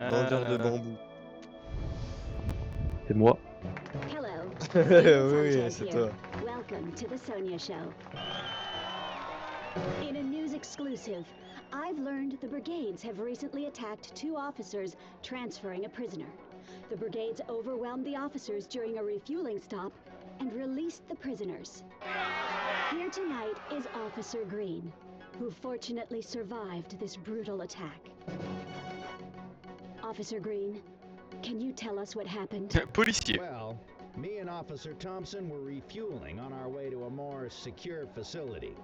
Vendeur de Euh, bambou. C'est moi. Hello. Oui, Sonia c'est Sanchez toi. here. Welcome to the Sonia Show. In a news exclusive, I've learned the brigades have recently attacked 2 officers transferring a prisoner. The brigades overwhelmed the officers during a refueling stop and released the prisoners. Here tonight is Officer Green, who fortunately survived this brutal attack. Officer Green, can you tell us what happened? Policier. Well, me and Officer Thompson were refueling on our way to a more secure facility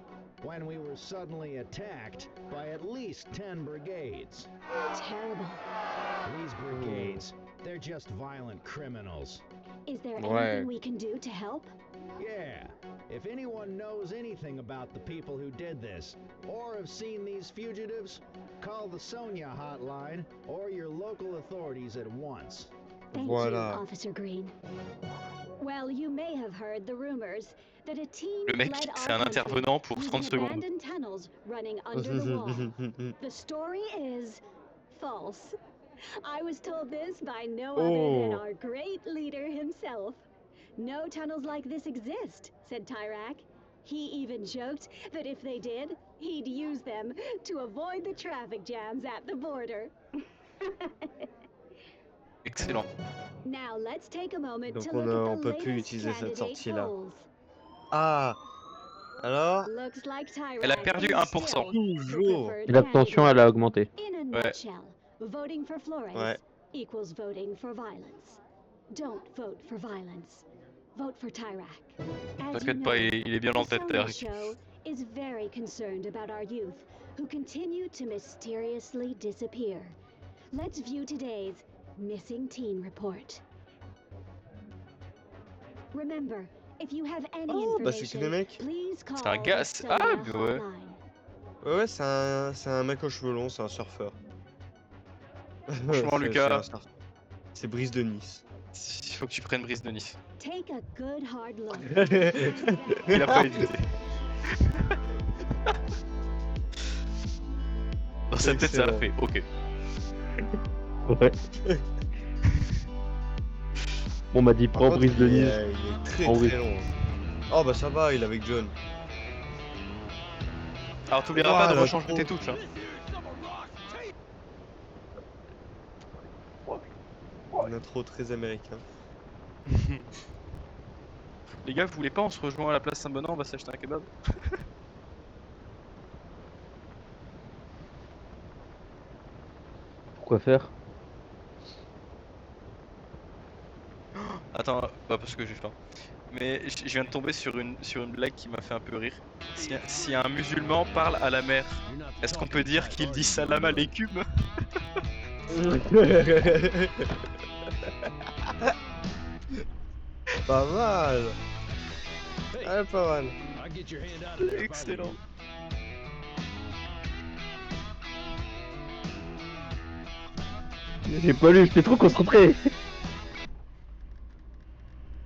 when we were suddenly attacked by at least 10 brigades. Terrible. These brigades, they're just violent criminals. Is there Ouais. anything we can do to help? Yeah, if anyone knows anything about the people who did this, or have seen these fugitives, call the Sonia hotline or your local authorities at once. Thank Voilà. you, Officer Green. Well, you may have heard the rumors that a team Le mec, fled our c'est un country intervenant pour using 30 secondes. abandoned tunnels running under the wall. The story is false. I was told this by no other than Oh. our great leader himself. No tunnels like this exist, said Tyrak. He even joked that if they did, he'd use them to avoid the traffic jams at the border. Excellent. Now let's take a moment Donc to on look at the peut plus latest utiliser cette candidate sortie-là. polls. Ah. Alors, Looks like Tyrak Elle a perdu is 1%. still the toujours. preferred Et l'abstention, elle a augmenté. In a Ouais. nutshell, voting for Flores Ouais. equals voting for violence. Don't vote for violence. Vote for Tyrak. As you T'inquiète pas, know, il est bien en the tête, Sonia Tyrak. Show is very concerned about our youth who continue to mysteriously disappear. Let's view today's missing teen report. Remember, if you have any Oh, bah c'est que information, des mecs. please call C'est un the gars. Ah, Sonia mais ouais. hotline. Ouais, c'est un mec aux cheveux longs, c'est un surfeur. Franchement, C'est Lucas. un surfeur. C'est Brice de Nice. Il faut que tu prennes Brice de Nice. Take a good hard look. Il a pas hésité. Dans sa tête, ça a Excellent. fait. Ok. Ouais. On m'a dit Par prends contre, Brice de il Nice. est très Oh oui. très long. Oh bah ça va, il est avec John. Alors, t'oublieras Ouah, pas de la rechanger trop. tes touches. Hein. Un intro très américain. Les gars, vous voulez pas, on se rejoint à la place Saint-Benoît, on va s'acheter un kebab. Pourquoi faire? Attends, bah parce que j'ai faim. Mais je viens de tomber sur une blague qui m'a fait un peu rire. Si un musulman parle à la mer, est-ce qu'on peut dire qu'il dit salam aleikum? Pas mal. Ah, pas mal. I'll get your hand out of there if I were Excellent. you. J'ai pas lu, j'étais trop concentré.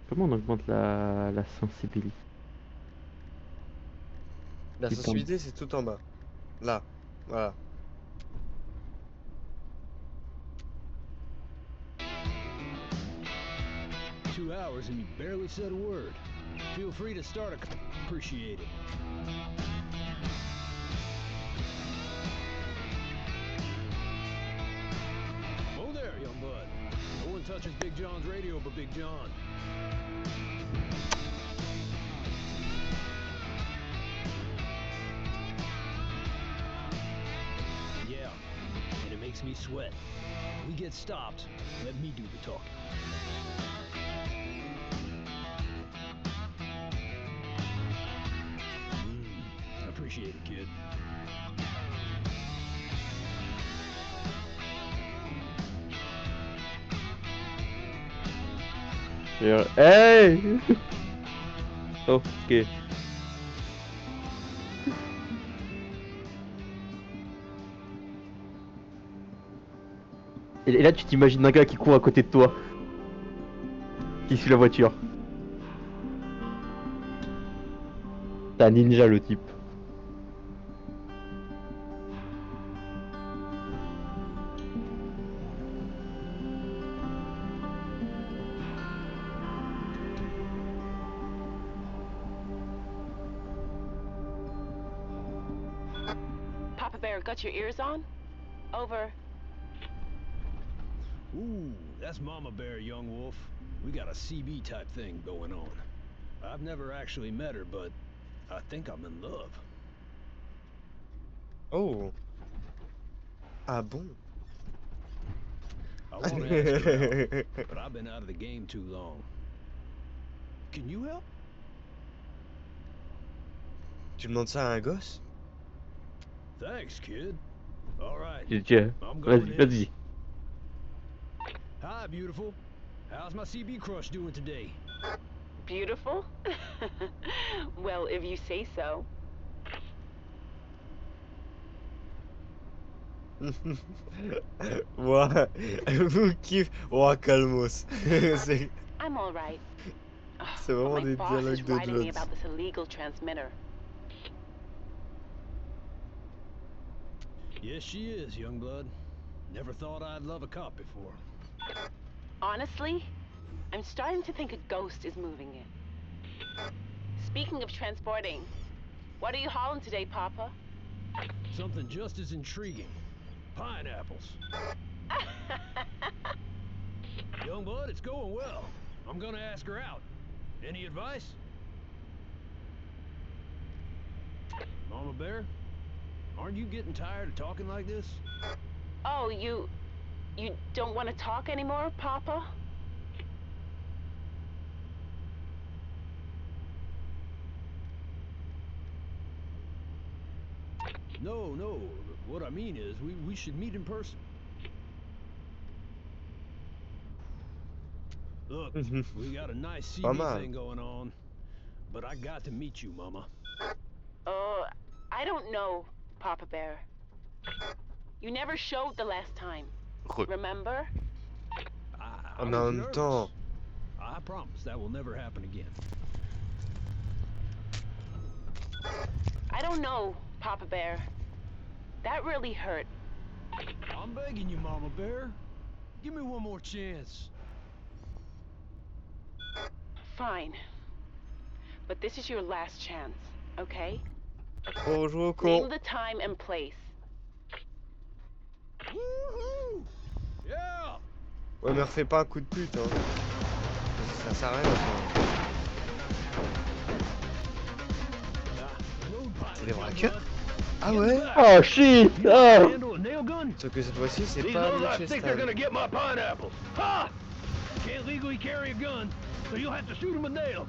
Comment on augmente la sensibilité? La Putain. sensibilité, c'est tout en bas. Là. Voilà. Two hours and you barely said a word. Feel free to start a... Appreciate it. Oh there, young bud. No one touches Big John's radio but Big John. Yeah, and it makes me sweat. We get stopped. Let me do the talking. Appreciate it, kid. Hey. Oh, ok. Et là, tu t'imagines un gars qui court à côté de toi, qui suit la voiture. C'est un ninja, le type. Bear, got your ears on? Over. Ooh, that's Mama Bear, young wolf. We got a CB type thing going on. I've never actually met her, but I think I'm in love. Oh. Ah bon? I want to ask her out, but I've been out of the game too long. Can you help? Tu demandes ça à un gosse? Thanks, kid. All right, Tiens, I'm going vas-y, in. vas-y. Hi, beautiful. How's my CB crush doing today? Beautiful? Well, if you say so. Ouah, vous kiffez. Ouah, calmos. C'est I'm all right. Ugh, c'est but vraiment my des boss is dialogues de writing me Jones. about this illegal transmitter. Yes, she is, young blood. Never thought I'd love a cop before. Honestly, I'm starting to think a ghost is moving in. Speaking of transporting, what are you hauling today, Papa? Something just as intriguing. Pineapples. Young blood, it's going well. I'm gonna ask her out. Any advice? Mama Bear, aren't you getting tired of talking like this? Oh, you don't want to talk anymore, Papa? No. What I mean is, we should meet in person. Look, we got a nice CB Mama. thing going on, but I got to meet you, Mama. I don't know, Papa Bear. You never showed the last time. Remember? I En was même nervous. temps. I promise that will never happen again. I don't know, Papa Bear. That really hurt. I'm begging you, Mama Bear. Give me one more chance. Fine. But this is your last chance, okay? Pour jouer au Name con. the time and place. Woohoo! Yeah! Ouais, mais refais pas un coup de pute, hein. Ça sert à rien, ça. C'est des braqueurs? Ah ouais? Oh shit! Oh! Handle a nail gun? Sauf que cette fois-ci, c'est These pas lowlifes think they're Manchester. gonna get my pineapples. Ha! Can't legally carry a gun, so you'll have to shoot them with nails.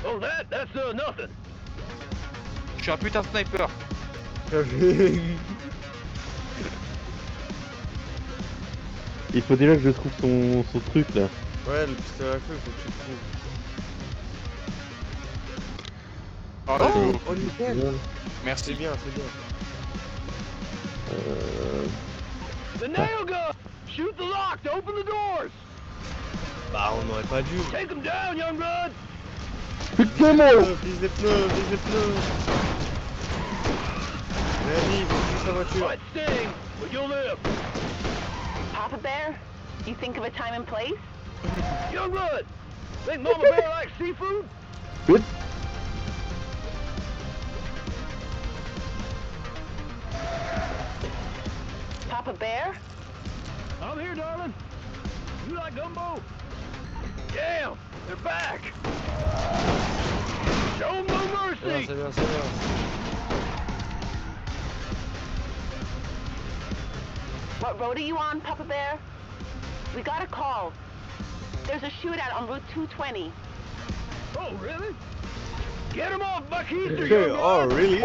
Oh, that's nothing. Je suis un putain de sniper. Il faut déjà que je trouve son truc là. Ouais, le pistolet à feu, faut que tu le trouves. Oh, Oh, nickel! C'est merci. bien, c'est bien. The nail gun! Shoot the lock to open the doors! Bah, on n'aurait pas dû. Take them down, young blood! Putain moi! Vise les pneus, vise les pneus! Vas-y, vise sa voiture. Might sting, but you'll live. Papa Bear, you think of a time and place? Young blood! Think Mama Bear likes seafood? Good. Papa Bear? I'm here, darling. You like gumbo? Damn, they're back. Show 'em no C'est bien, mercy. c'est bien, c'est bien. What road are you on, Papa Bear? We got a call. There's a shootout on Route 220. Oh, really? Get him off Buckheaster, young Oh, blood. really?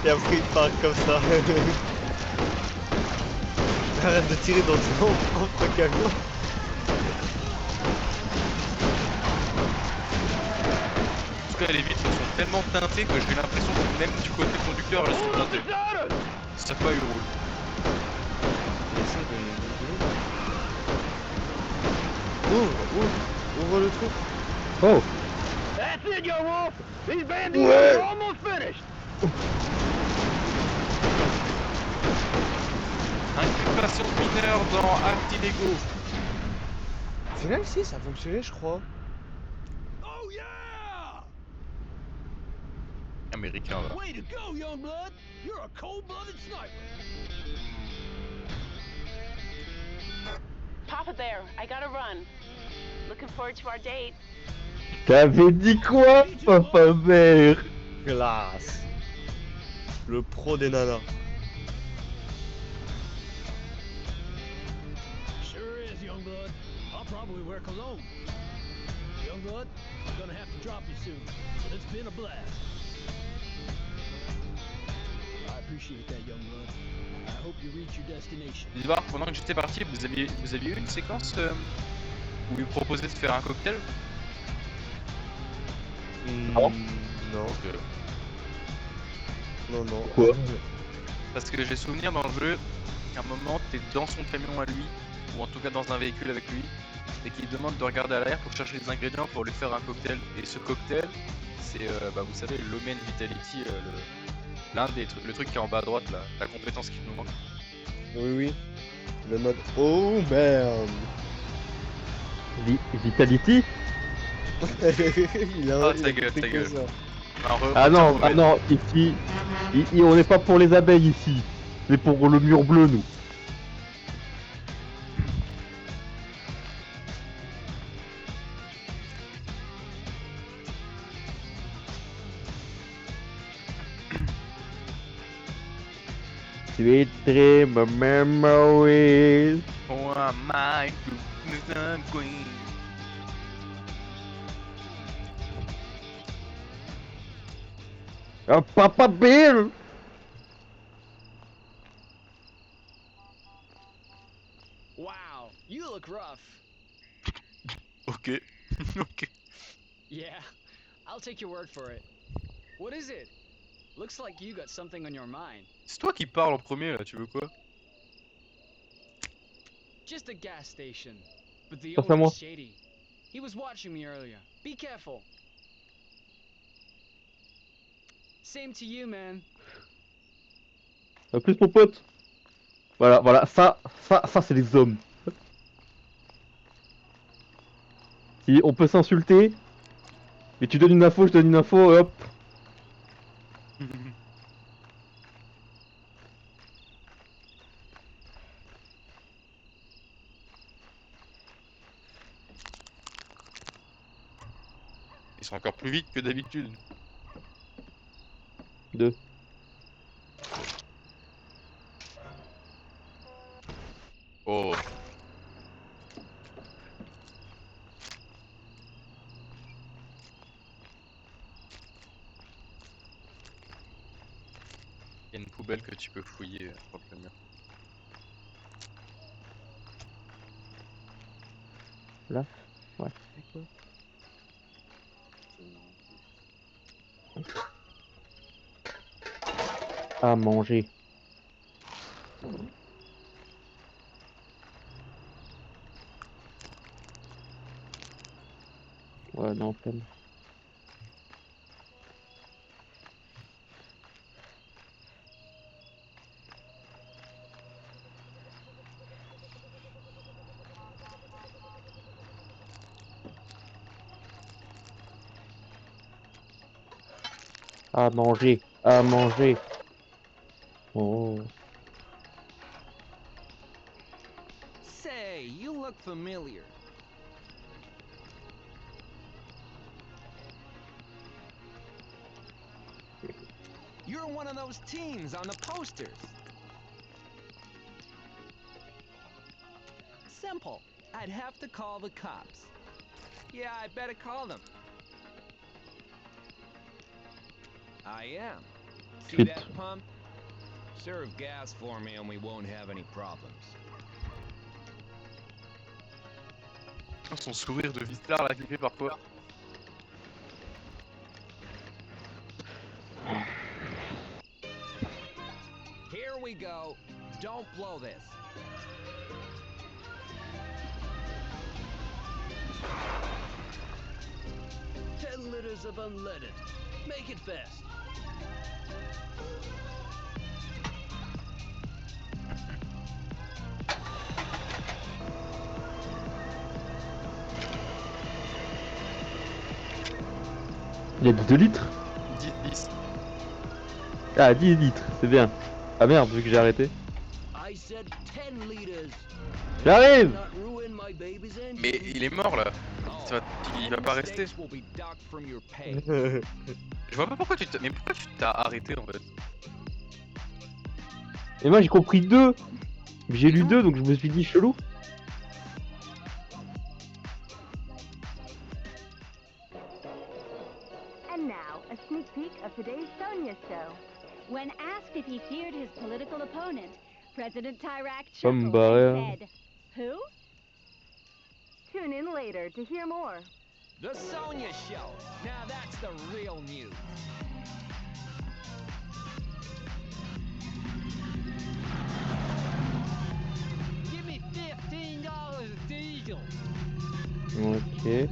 Et après, il part comme ça. Arrête de tirer dans ton propre camion. En tout cas, les vitres sont tellement teintées que j'ai l'impression que même du côté conducteur, elles sont Hold up teintées. beside us. C'est pas eu roule. Essaye de... Ouvre le truc. Oh! That's it, young wolf. These bandits Ouais. are almost finished. Inculpation de mineur dans acte illégaux. Au final, si, ça a fonctionné, je crois. Oh, yeah! américain là. Way to go, Youngblood! You're a cold-blooded sniper. Papa Bear, I gotta run. Looking forward to our date. T'avais dit quoi, Papa Bear? Classe. Le pro des nanas. Sure is, Youngblood. I'll probably wear cologne. Youngblood, I'm gonna have to drop you soon, but it's been a blast. I appreciate that, Youngblood. I hope you reach your destination. Edouard, pendant que j'étais parti, vous aviez eu une séquence où il proposait de faire un cocktail? Non. Donc, Non. Quoi? parce que j'ai souvenir dans le jeu qu'à un moment t'es dans son camion à lui, ou en tout cas dans un véhicule avec lui, et qu'il demande de regarder à l'arrière pour chercher des ingrédients pour lui faire un cocktail. Et ce cocktail, c'est vous savez, l'Omen Vitality, le truc qui est en bas à droite là, la compétence qui nous manque. Oui. Le mode. Oh merde. Vitality? il a, Ah, ta gueule, fait ta que gueule. ça. Ah non, ici, on n'est pas pour les abeilles ici. On est pour le mur bleu, nous. Sweet dream memories. Oh my goodness, queen. Oh, Papa Bill. Wow, you look rough. Ok. Ok. Yeah, I'll take your word for it. What is it? Looks like you got something on your mind. C'est toi qui parles en premier là, tu veux quoi? Just a gas station. But the Passe à moi. owner's shady. He was watching me earlier. Be careful. Same to you, man. À plus, mon pote. Voilà, ça c'est les hommes. Si on peut s'insulter, mais tu donnes une info, je donne une info, et hop. Ils sont encore plus vite que d'habitude. 2. Oh. Il y a une poubelle que tu peux fouiller contre le mur. Là? Ouais. À manger. Ouais, non, peine. À manger, à manger. Oh. Say, you look familiar. You're one of those teens on the posters. Simple. I'd have to call the cops. Yeah, I better call them. I am. See Sweet. that pump? Serve gas for me and we won't have any problems. Son sourire de Vistar l'a clippé parfois. Here we go. Don't blow this. $10 liters of unleaded. Make it fast. Il y a 2 litres? 10. Ah, 10 litres, c'est bien. Ah merde, vu que j'ai arrêté. I said 10 liters. J'arrive. Not ruin my baby's engine. Mais il est mort là. Ça va- il va pas rester. Mistakes will be docked from your pay. Je vois pas pourquoi tu t'as... Mais pourquoi tu t'as arrêté en fait? Et moi j'ai compris 2. J'ai lu 2 donc je me suis dit chelou. And now, a sneak peek of today's Sonia show. When asked if he feared his political opponent, President Tyrak Comme chuckled barré. and said, "Who?" Tune in later to hear more. The Sonia Show. Now that's the real news. Give me $15 a diesel. Ok.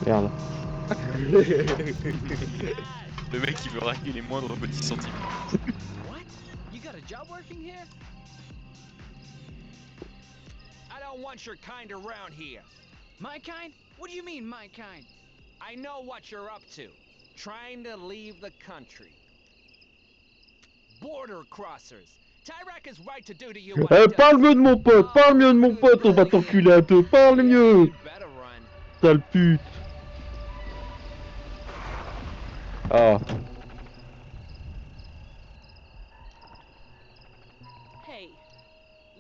Merde. Le mec il veut régler les moindres petits sentiments. What? You got a job working here? I don't want your kind around here. My kind? What do you mean, my kind? I know what you're up to. Trying to leave the country. Border crossers. Tyrak is right to do to you what he does. Parle mieux de mon pote, parle mieux de mon pote, on va t'enculer à deux, parle mieux. You better run. Sale pute. Ah. Hey,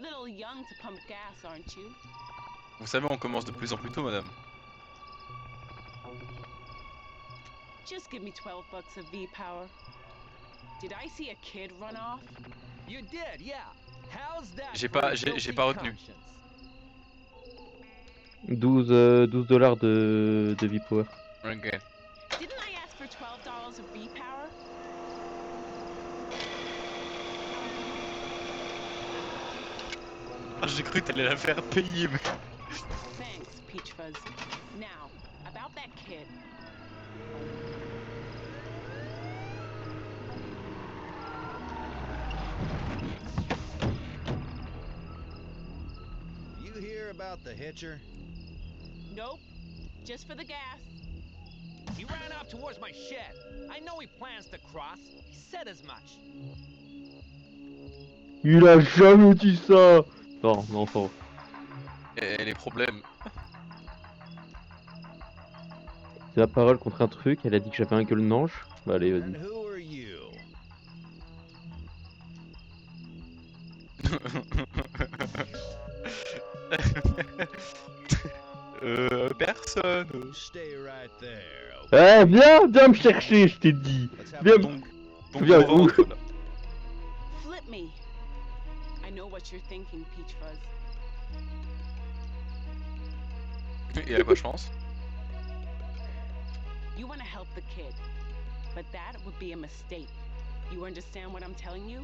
little young to pump gas, aren't you? Vous savez, on commence de plus en plus tôt, madame. Just give me 12 bucks of V-Power. Did I see a kid run off? You did, yeah. How's that J'ai for pas- a j'ai guilty pas retenu. conscience? 12 dollars de V-Power. Ok. Didn't I ask for $12 of V-Power? Ah, j'ai cru que t'allais la faire payer, mais... Thanks, Peach Fuzz. Now, about that kid. You hear about the hitcher? Nope. Just for the gas. He ran off towards my shed. I know he plans to cross. He said as much. Il a jamais dit ça. Non, non, non. Et les problèmes. C'est la parole contre un truc, elle a dit que j'avais un gueule d'ange. Bah allez, And vas-y. who are you? Personne. Stay right there. Okay? Eh, viens me chercher, je t'ai dit. Let's have Viens. a Donc, Viens, on rentre, là. Flip me. I know what you're thinking, Peach Fuzz. Et à quoi je pense? You want to help the kid, but that would be a mistake. You understand what I'm telling you?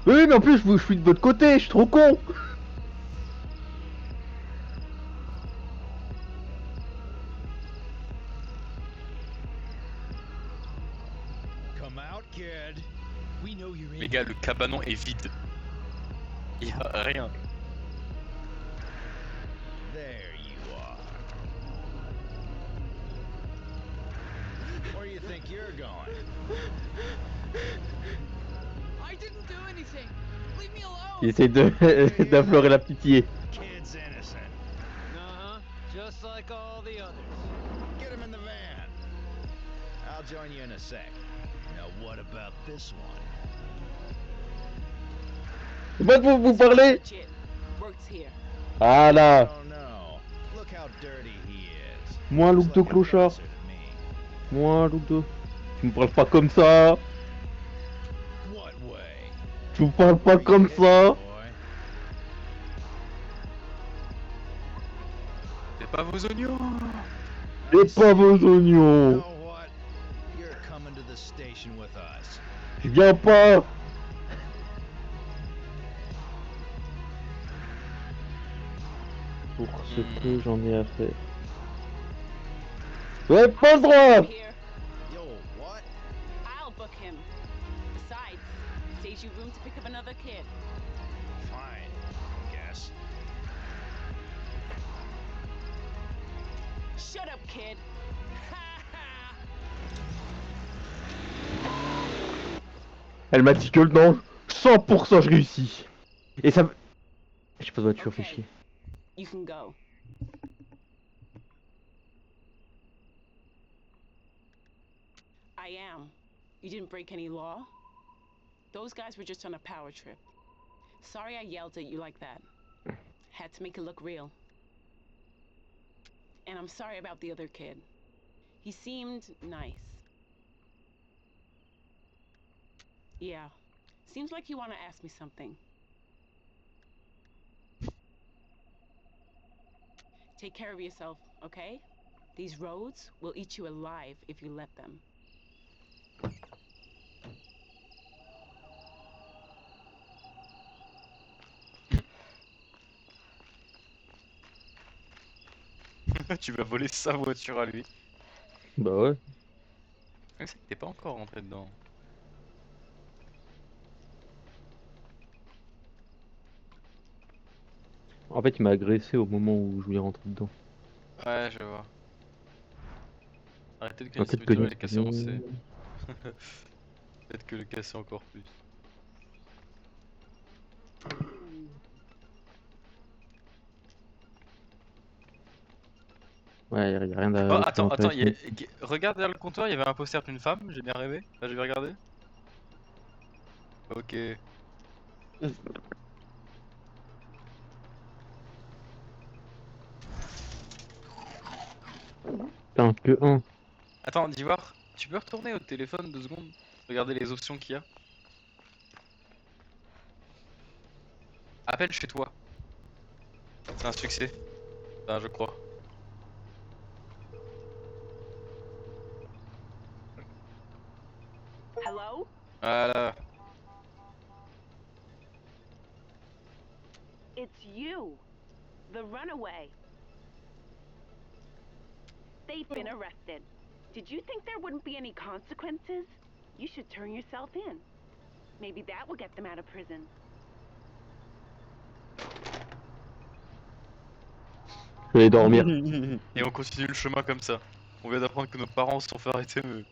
Oui, mais en plus, je suis de votre côté, je suis trop con. Come out, kid. We know you're Les gars, le cabanon est vide. Il y a rien. There you are. Where do you think you're going? I didn't do anything. Leave me alone. Il essaye d'affleurer la pitié. Kid's innocent. Uh-huh. Just like all the others. Get him in the van. I'll join you in a sec. Now what about this one? C'est pas que vous parlez. Legit. Works here. Ah là. Oh no. Look how dirty he is. Moins look Looks de like a clochard. boxer to me. Moins look de... Tu me parles pas comme ça. What way? Tu me parles pas Where you comme headed, ça. boy? C'est pas vos oignons. Et pas vos You oignons. know what? You're coming to the station with us. Je viens pas. Pour ce que j'en ai à faire. Vous avez pas le droit. Here, Yo, what? I'll book him. Besides, saves you room to pick up another kid. Fine, I guess. Shut up, kid. Elle m'a dit que non, 100% je réussis. Et ça... J'ai pas de voiture, fais Okay. chier. You can go. I am. You didn't break any law? Those guys were just on a power trip. Sorry I yelled at you like that. Had to make it look real. And I'm sorry about the other kid. He seemed nice. Yeah. Seems like you want to ask me something. Take care of yourself, okay? These roads will eat you alive if you let them. Tu vas voler sa voiture à lui. Bah ouais. Ouais, c'est que t'es pas encore rentré dedans. En fait, il m'a agressé au moment où je voulais rentrer dedans. Ouais, je vois. Arrêtez de En casser fait, le et casser en C. connexion. Peut-être que le casser encore plus. Ouais, y a rien Oh, à... attends, regarde derrière le comptoir, il y avait un poster d'une femme, j'ai bien rêvé. Là, je vais regarder. Ok. Putain, que 1. Attends, d'Ivoire, tu peux retourner au téléphone 2 secondes? Regarder les options qu'il y a. Appelle chez toi. C'est un succès. Enfin, je crois. Hello? Voilà. It's you. The runaway. They've been arrested. Did you think there wouldn't be any consequences? You should turn yourself in. Maybe that will get them out of prison. Je vais dormir. Et on continue le chemin comme ça. On vient d'apprendre que nos parents se sont fait arrêter, mais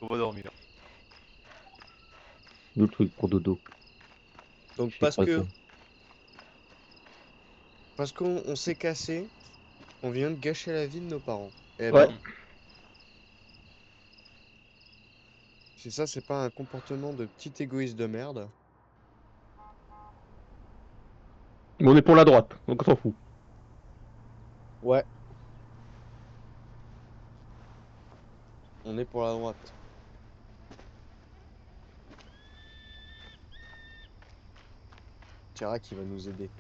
on va dormir. Deux trucs pour dodo. Donc J'ai parce pas que... ça. Parce qu'on s'est cassé, on vient de gâcher la vie de nos parents. Eh Ouais. ben, si ça, c'est pas un comportement de petit égoïste de merde. Mais on est pour la droite, donc on s'en fout. Ouais. On est pour la droite. Tira qui va nous aider.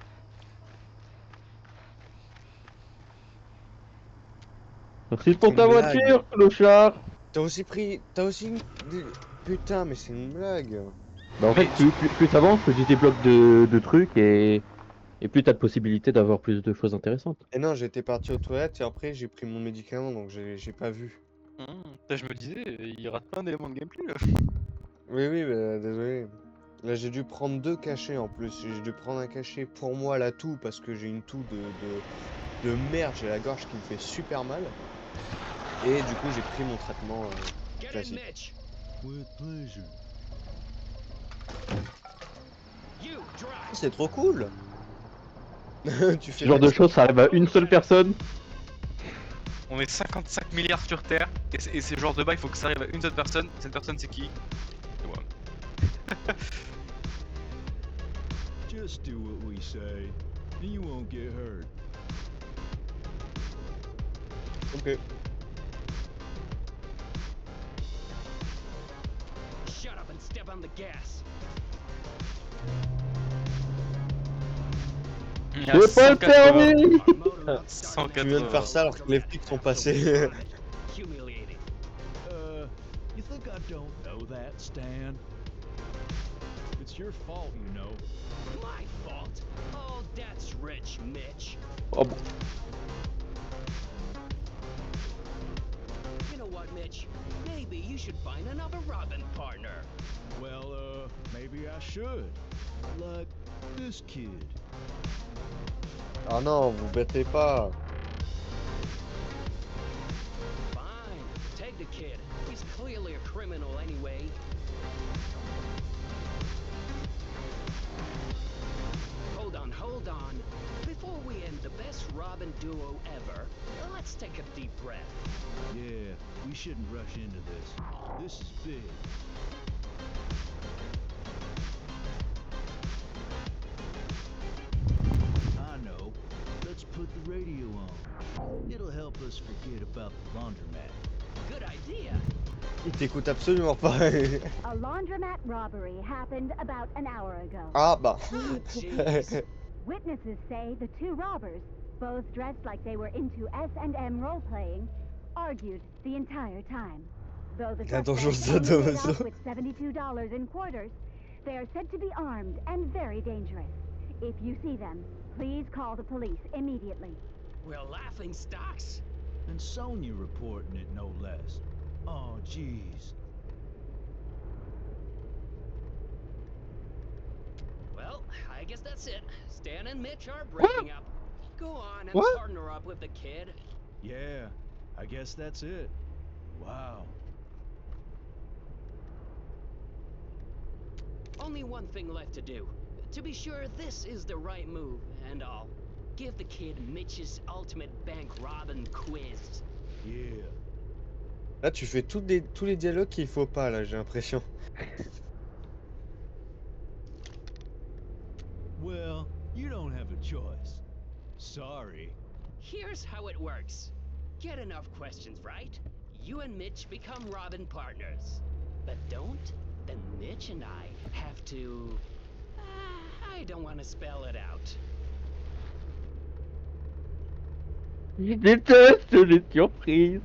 Merci pour C'est ta une blague. voiture, clochard. T'as aussi pris... T'as aussi... Putain, mais c'est une blague. Bah en fait, plus t'avances, plus tu débloques de trucs et plus t'as de possibilités d'avoir plus de choses intéressantes. Et non, j'étais parti aux toilettes et après j'ai pris mon médicament, donc j'ai pas vu. Je me disais, il rate plein d'éléments de gameplay là. Oui, oui, bah, désolé. Là, j'ai dû prendre 2 cachets en plus. J'ai dû prendre un cachet pour moi, la toux, parce que j'ai une toux de merde. J'ai la gorge qui me fait super mal. Et du coup, j'ai pris mon traitement classique. Mitch. With pleasure. You drive. C'est trop cool. Tu fais Ce genre de choses, ça arrive à une seule personne. On est 55 milliards sur Terre, et ce genre de bail, il faut que ça arrive à une seule personne. Cette personne, c'est qui? C'est moi. Just do what we say, and you won't get hurt. Ok. Shut up and step on the gas. Il y a J'ai pas le 180. permis. Tu viens de faire ça alors que les flics sont passés. Humiliating. You think I don't know that, Stan? It's your fault, you know. My fault. Oh, that's rich, Mitch. Oh bon. Mitch. Maybe you should find another robbing partner. Well, maybe I should. Like this kid. Ah non, vous bêtez pas. Fine, take the kid. He's clearly a criminal anyway. Hold on. Before we end the best Robin duo ever, let's take a deep breath. Yeah, we shouldn't rush into this. This is big. I know. Let's put the radio on. It'll help us forget about the laundromat. Good idea. Il t'écoute absolument pas. A laundromat robbery happened about an hour ago. Ah bah. Jeez. Witnesses say the two robbers, both dressed like they were into S&M role-playing, argued the entire time. Though the Attention, suspects ça only doit paid ça. out with $72 in quarters, they are said to be armed and very dangerous. If you see them, please call the police immediately. We're laughing stocks. And Sonya reporting it no less. Oh, jeez. Well, I guess that's it. Stan and Mitch are breaking up. Go on and What? partner up with the kid. Yeah, I guess that's it. Wow. Only one thing left to do. To be sure this is the right move and all. Give the kid Mitch's ultimate bank robbing quiz. Yeah. Là, tu fais tous les dialogues qu'il faut pas, là, j'ai l'impression. Well, you don't have a choice. Sorry. Here's how it works. Get enough questions right, you and Mitch become Robin partners. But don't, then Mitch and I have to... I don't want to spell it out. Je déteste les surprises.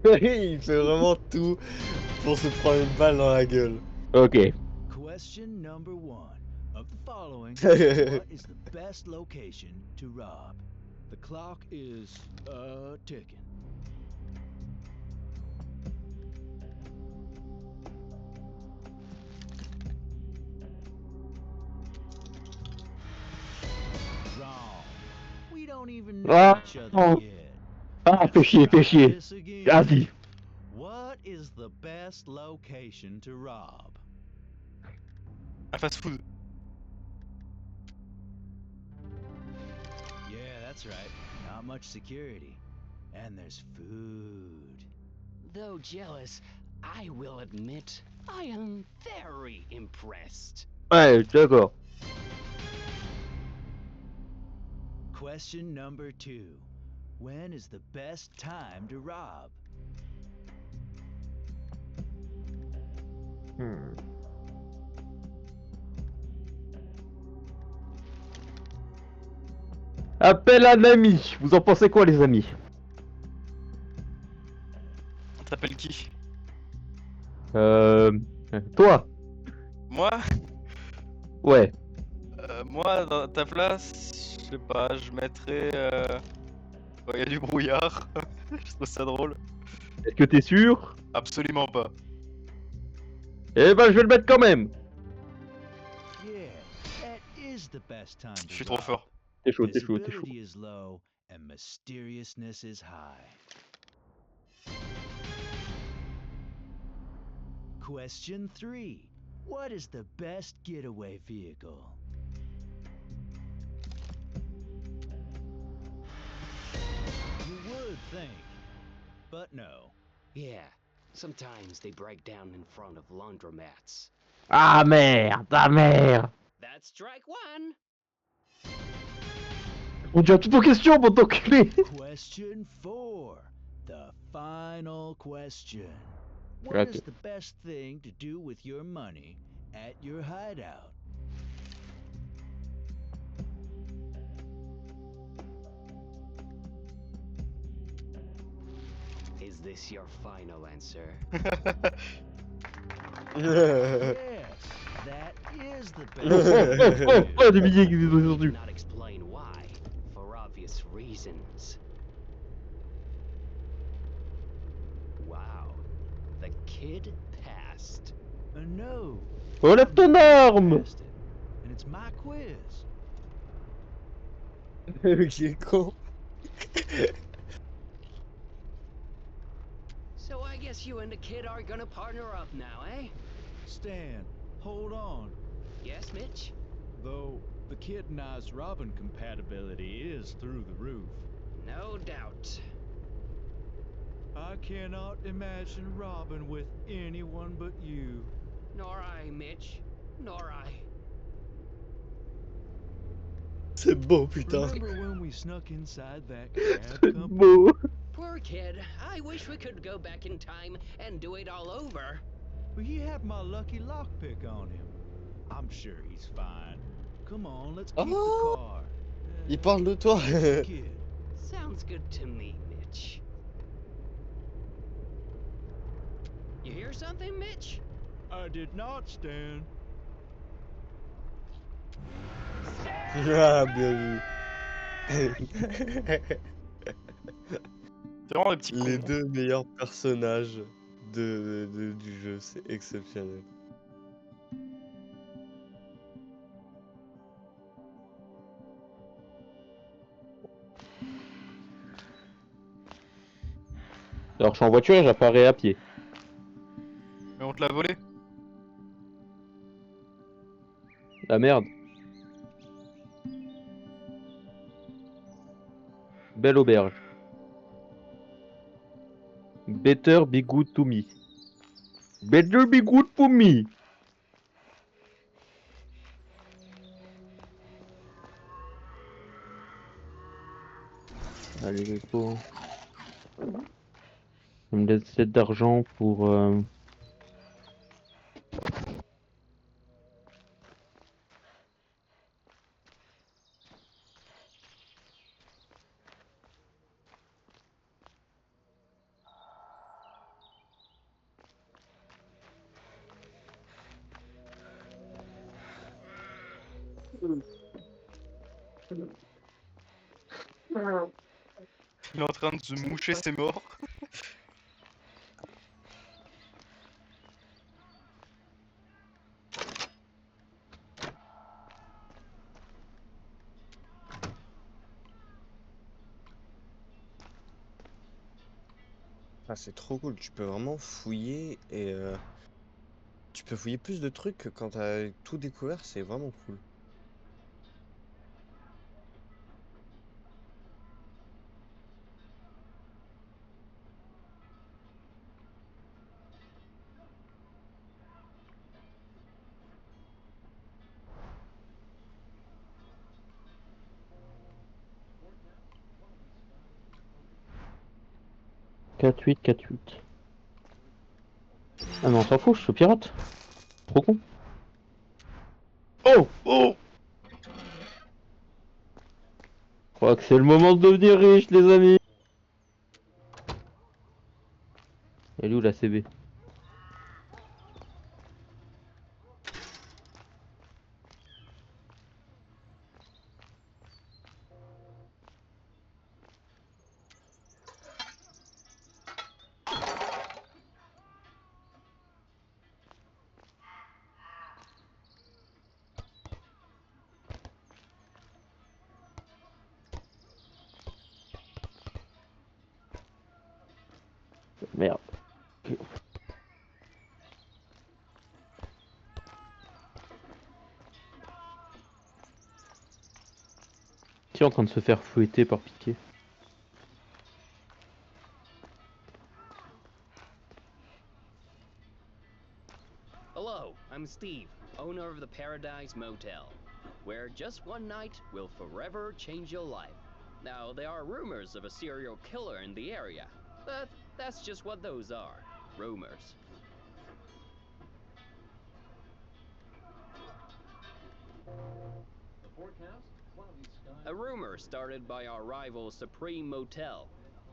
Il fait vraiment tout pour se prendre une balle dans la gueule. Ok. Question number 1. Of the following, what is the best location to rob? The clock is, ticking. Wrong. We don't even know Ah, each other oh. yet. Ah, fais chier, fais chier. This again. Vas-y. What is the best location to rob? Un fast food. Yeah, that's right. Not much security. And there's food. Though jealous, I will admit I am very impressed. Ouais, d'accord. Question number 2. When is the best time to rob? Appel un ami. Vous en pensez quoi, les amis? T'appelles qui? Toi? Moi? Ouais. Moi, dans ta place, je sais pas, je mettrais... Il y a du brouillard, je trouve ça drôle. Est-ce que t'es sûr? Absolument pas. Eh ben, je vais le mettre quand même. Yeah, that is the best time Je suis to trop rob. fort. T'es chaud, t'es chaud, t'es chaud. Visibility is low and mysteriousness is high. Question 3. What is the best getaway vehicle? You would think, but no. Yeah, sometimes they break down in front of laundromats. Ah merde, ah merde. That's strike 1. On dit à toutes vos questions, bon enculé. Question 4. The final question. What Okay. is the best thing to do with your money at your hideout? Is this your final answer? Yes, that is the Oh, oh, oh, oh, des billets qui sont I dessus. cannot explain why, for obvious reasons. Wow, kid passed. No. Relève ton arme! Passed it. And it's my quiz. Il est con. So I guess you and the kid are gonna partner up now, eh? Stan, hold on. Yes, Mitch? Though the kid and I's Robin compatibility is through the roof. No doubt. I cannot imagine Robin with anyone but you. Nor I, Mitch. Nor I. C'est beau, putain. Remember when we snuck inside that cab C'est company? beau. Poor kid. I wish we could go back in time and do it all over. Well, he had my lucky lockpick on him. I'm sure he's fine. Come on, let's keep Oh, the car. il parle de toi. Kid. Sounds good to me, Mitch. You hear something, Mitch? I did not, Stan. Ah, bien vu. C'est vraiment des petits Les cons. deux meilleurs personnages du jeu, c'est exceptionnel. Alors je suis en voiture et j'apparais à pied. Mais on te l'a volé. La merde. Belle auberge. Better be good to me. Better be good for me. Allez, les pauvres. On me laisse 7 d'argent pour... Il est en train de se moucher ses morts. Ah, c'est trop cool, tu peux vraiment fouiller et tu peux fouiller plus de trucs que quand t'as tout découvert, c'est vraiment cool. « 4-8, 4-8. » Ah mais on s'en fout, je suis pirate. Trop con. Oh, oh. Je crois que c'est le moment de devenir riche, les amis. Elle est où la CB? Merde. Qui est en train de se faire fouetter par Piqué? Hello, I'm Steve, owner of the Paradise Motel, where just one night will forever change your life. Now, there are rumors of a serial killer in the area, but that's just what those are, rumors. A rumor started by our rival Supreme Motel.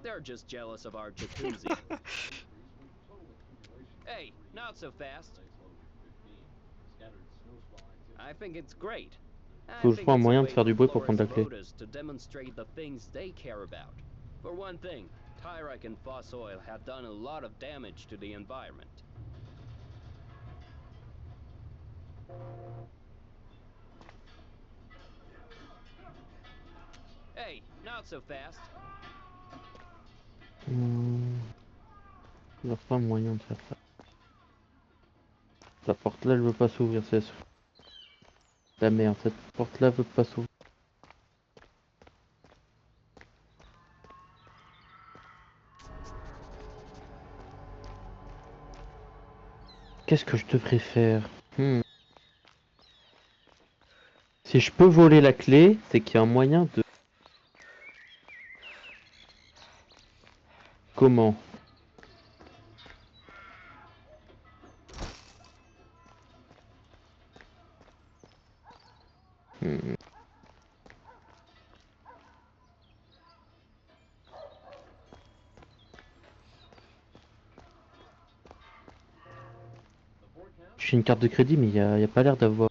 They're just jealous of our jacuzzi. Hey, not so fast. I think it's great. Faut que je trouve un moyen de faire du bruit pour prendre la clé. To demonstrate the things they care about. For one thing, Tyrek and Foss Oil have done a lot of damage to the environment. Hey, not so fast. Il n'y a pas moyen de faire ça. La porte là elle veut pas s'ouvrir, c'est sûr. La merde, cette porte là veut pas s'ouvrir. Qu'est-ce que je devrais faire? Si je peux voler la clé, c'est qu'il y a un moyen de... Comment? J'ai une carte de crédit, mais y a pas l'air d'avoir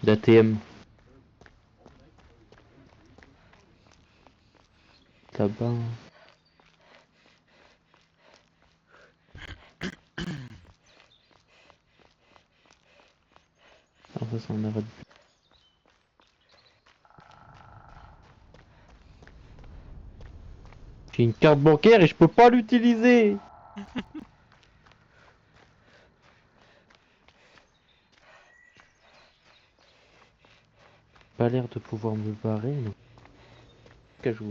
d'ATM. Là-bas. Ah, ça, c'est un arrêt de... J'ai une carte bancaire et je peux pas l'utiliser. Pas l'air de pouvoir me barrer, mais... Que je...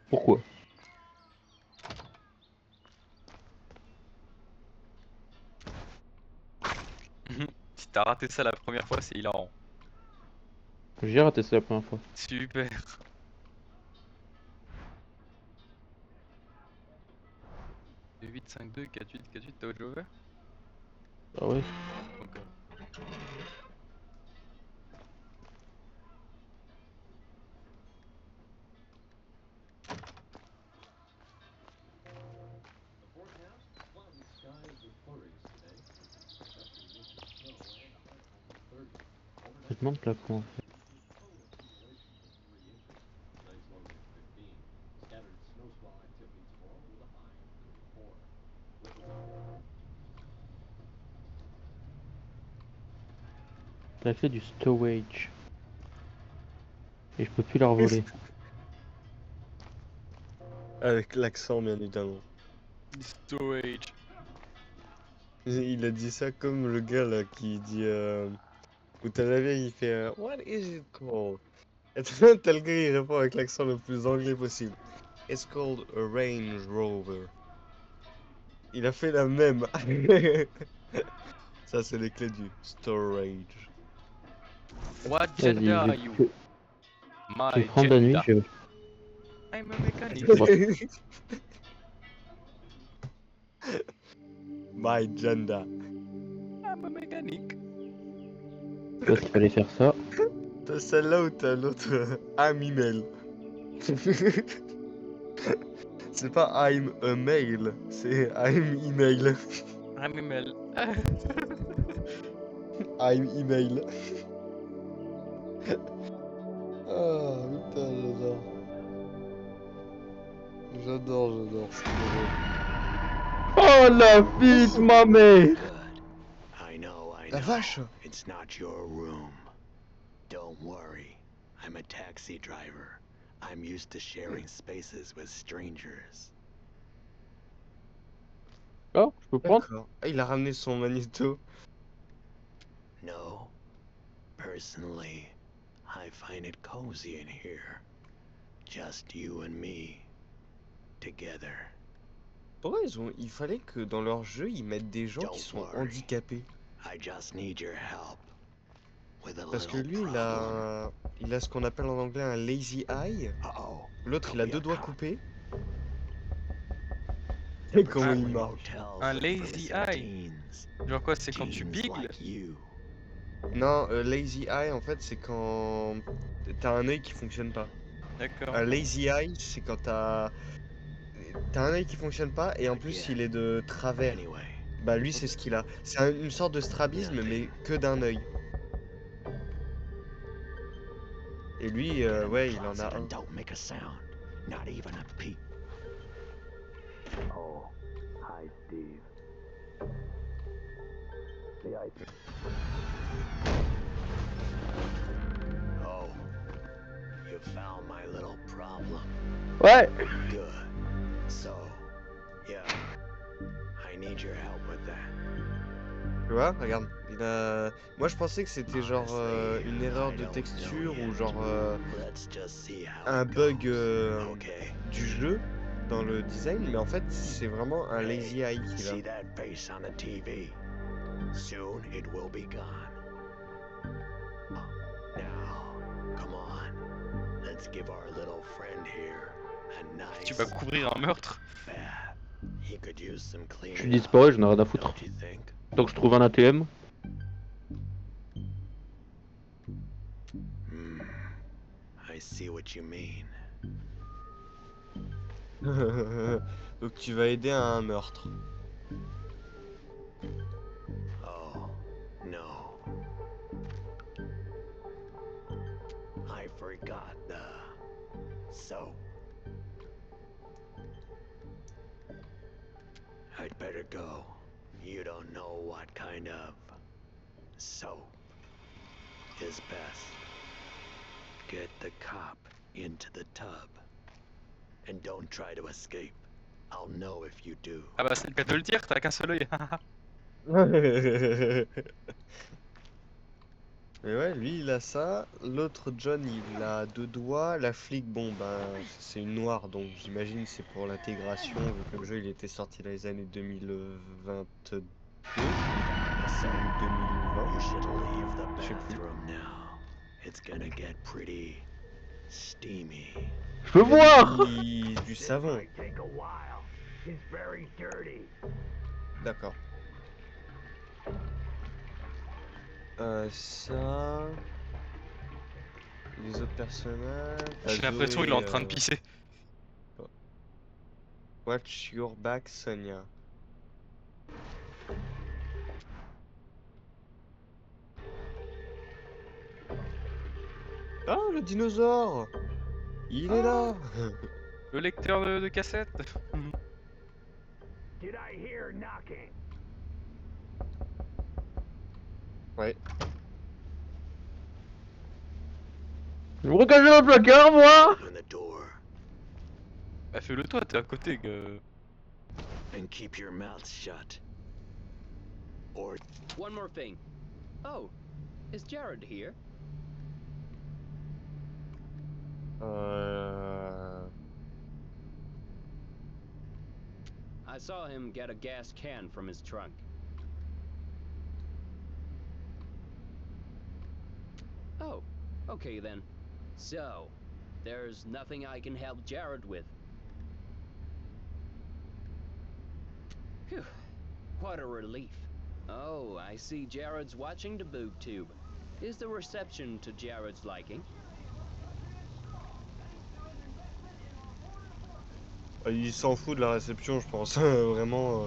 Pourquoi? Si t'as raté ça la première fois, c'est hilarant. J'ai raté ça la première fois. Super. « 8, 5, 2, 4, 8, 4, 8, t'as autre chose ouvert? Ah ouais. Ok. Je demande là comment faire. La clé du storage. Et je peux plus la revoler. Avec l'accent, bien évidemment. Storage. Il a dit ça comme le gars là qui dit où t'as la vieille, il fait What is it called? Et t'as le gars, il répond avec l'accent le plus anglais possible. It's called a Range Rover. Il a fait la même. Ça, c'est les clés du storage. What Vas-y, gender are you? je My vais prendre la nuit, gender. je... I'm a mechanic. My gender. I'm a mechanic. Je pense qu'il fallait faire ça. T'as celle-là ou t'as l'autre I'm email. C'est pas I'm a mail, c'est I'm email. I'm email. I'm email. Ah putain, j'adore. J'adore, c'est drôle. Oh la vie de ma mère! I know. La vache! It's not your room. Don't worry. I'm a taxi driver. I'm used to sharing spaces with strangers. Oh, je peux prendre? D'accord. Ah, il a ramené son magnéto. No. Personally, I find it cozy in here. Just you and me. Together. Pourquoi il fallait que dans leur jeu ils mettent des gens qui sont handicapés? I just need your help. With a Parce que little lui il a ce qu'on appelle en anglais un lazy eye. L'autre il a deux doigts coupés. Et comment il marche? Un lazy eye. Genre quoi, c'est quand tu bigles? Non, lazy eye en fait c'est quand t'as un œil qui fonctionne pas. D'accord. Un lazy eye c'est quand t'as un œil qui fonctionne pas et en plus il est de travers. Bah lui c'est ce qu'il a. C'est une sorte de strabisme mais que d'un œil. Et lui, ouais, il en a un. Don't make a sound. Not even a peep. Oh, hi, Steve. The ice. Oh, you found my little problem. Ouais. Good. So, yeah, I need your help with that. Tu vois, regarde, il a... Moi je pensais que c'était genre une erreur de texture ou genre un bug du jeu dans le design, mais en fait c'est vraiment un lazy eye qu'il a. See that face on the TV? Soon it will be gone. Now, come on. Let's give our little friend here a nice. Tu vas couvrir un meurtre. Bath. He could use some Je cleaning suis disparu, j'en ai rien à foutre. Don't you think? Donc je trouve un ATM. I see what you mean. Donc tu vas aider à un meurtre. Oh, no. I forgot the soap. I'd better go. You don't know what kind of soap is best. Get the cop into the tub. And don't try to escape. I'll know if you do. Ah bah c'est le cas de le dire, t'as qu'un seul œil. Mais ouais, lui il a ça, l'autre John il a 2 doigts, la flic bon ben c'est une noire donc j'imagine c'est pour l'intégration vu que le jeu il était sorti dans les années 2022 ou 2020, je sais plus. It's gonna get pretty steamy. Je peux voir. Du savon. Take a while. He's very dirty. D'accord. Ça... Les autres personnages... J'ai l'impression qu'il est en train de pisser. Watch your back, Sonia. Ah, le dinosaure! Il est là! Le lecteur de cassette. Did I hear knocking? Ouais. Je me recachais dans le placard, moi. Bah fais-le toi, t'es à côté que... And keep your mouth shut. Or One more thing. Oh, is Jared here? I saw him get a gas can from his trunk. Oh, okay then. So, there's nothing I can help Jared with. Phew, what a relief. Oh, I see Jared's watching the boob tube. Is the reception to Jared's liking? Il s'en fout de la réception, je pense. Vraiment.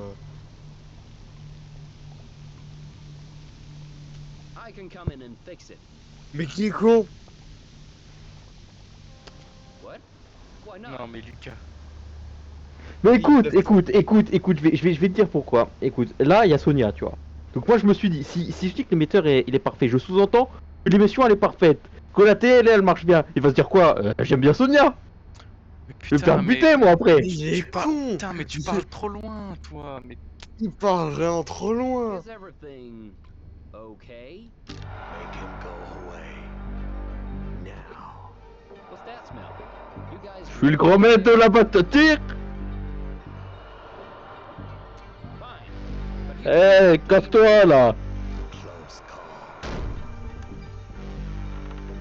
I can come in and fix it. Mais qui est con? What? Why not? Non mais Lucas. Mais écoute, je vais te dire pourquoi. Écoute, là il y a Sonia, tu vois. Donc moi je me suis dit, si je dis que l'émetteur il est parfait, je sous-entends que l'émission elle est parfaite, que la télé elle marche bien. Il va se dire quoi? J'aime bien Sonia. Je vais me faire buter moi après. Il est con. Putain mais tu parles trop loin toi. Mais... Il parle vraiment trop loin. Is everything okay? make him go away. Now. What's that smell? You guys. Je suis le grand maître de la bataille. Eh, casse-toi là.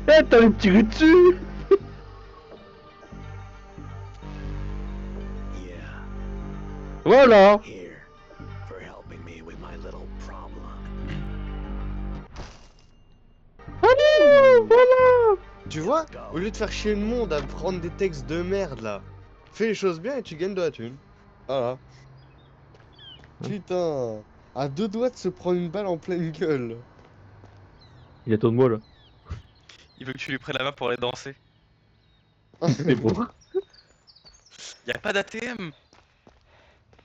Eh, t'allais me tirer dessus. Voilà. Here, for helping me with my little problem. Allez, voilà. Tu vois, au lieu de faire chier le monde à prendre des textes de merde là, fais les choses bien et tu gagnes de la thune. Voilà. Putain, à 2 doigts de se prendre une balle en pleine gueule. Il attend de moi là. Il veut que tu lui prennes la main pour aller danser. C'est bon. Y'a pas d'ATM.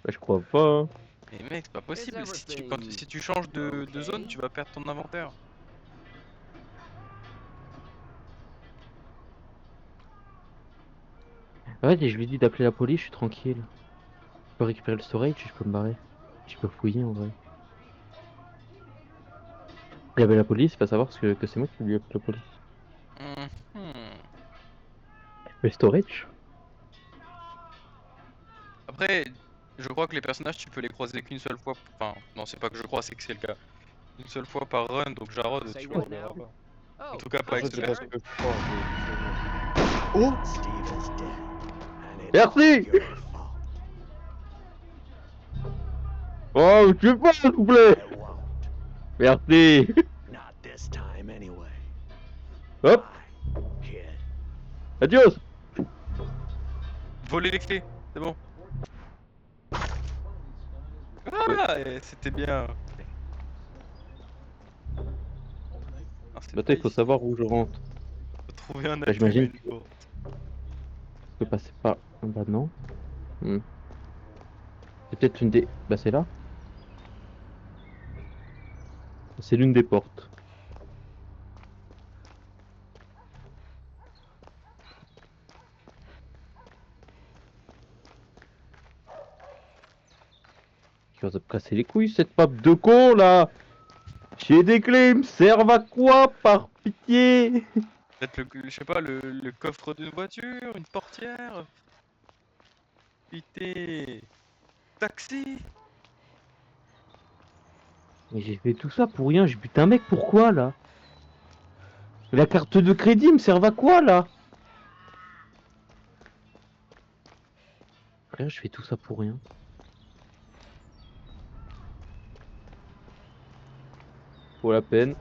Bah, je crois pas. Hein. Mais mec, c'est pas possible. Si tu changes de zone, tu vas perdre ton inventaire. Ouais, et je lui dis d'appeler la police, je suis tranquille. Je peux récupérer le storage, je peux me barrer. Je peux fouiller en vrai. Il avait la police, il va savoir que c'est moi qui lui ai appelé la police. Mais storage? Après, je crois que les personnages, tu peux les croiser qu'une seule fois. Enfin, non, c'est pas que je crois, c'est que c'est le cas. Une seule fois par run, donc Jarod, tu le reverras pas. En tout cas, pas avec ce perso. Oh! Merci! Oh, je sais pas, s'il vous plaît! Merci! Hop! Adios! Voler les clés, c'est bon. Ah, c'était bien. Attends, il faut savoir où je rentre. Faut trouver un Bah, j'imagine que une porte. je peux passer par... Bah non. C'est peut-être une des... Bah c'est là. C'est l'une des portes. Tu vas te casser les couilles cette pape de con là. J'ai des clés, ils me servent à quoi par pitié? Peut-être je sais pas, le coffre d'une voiture, une portière. Putain. Taxi. Mais j'ai fait tout ça pour rien, j'ai buté un mec, pourquoi là? La carte de crédit me servent à quoi là? Frère, je fais tout ça pour rien. Pour la peine.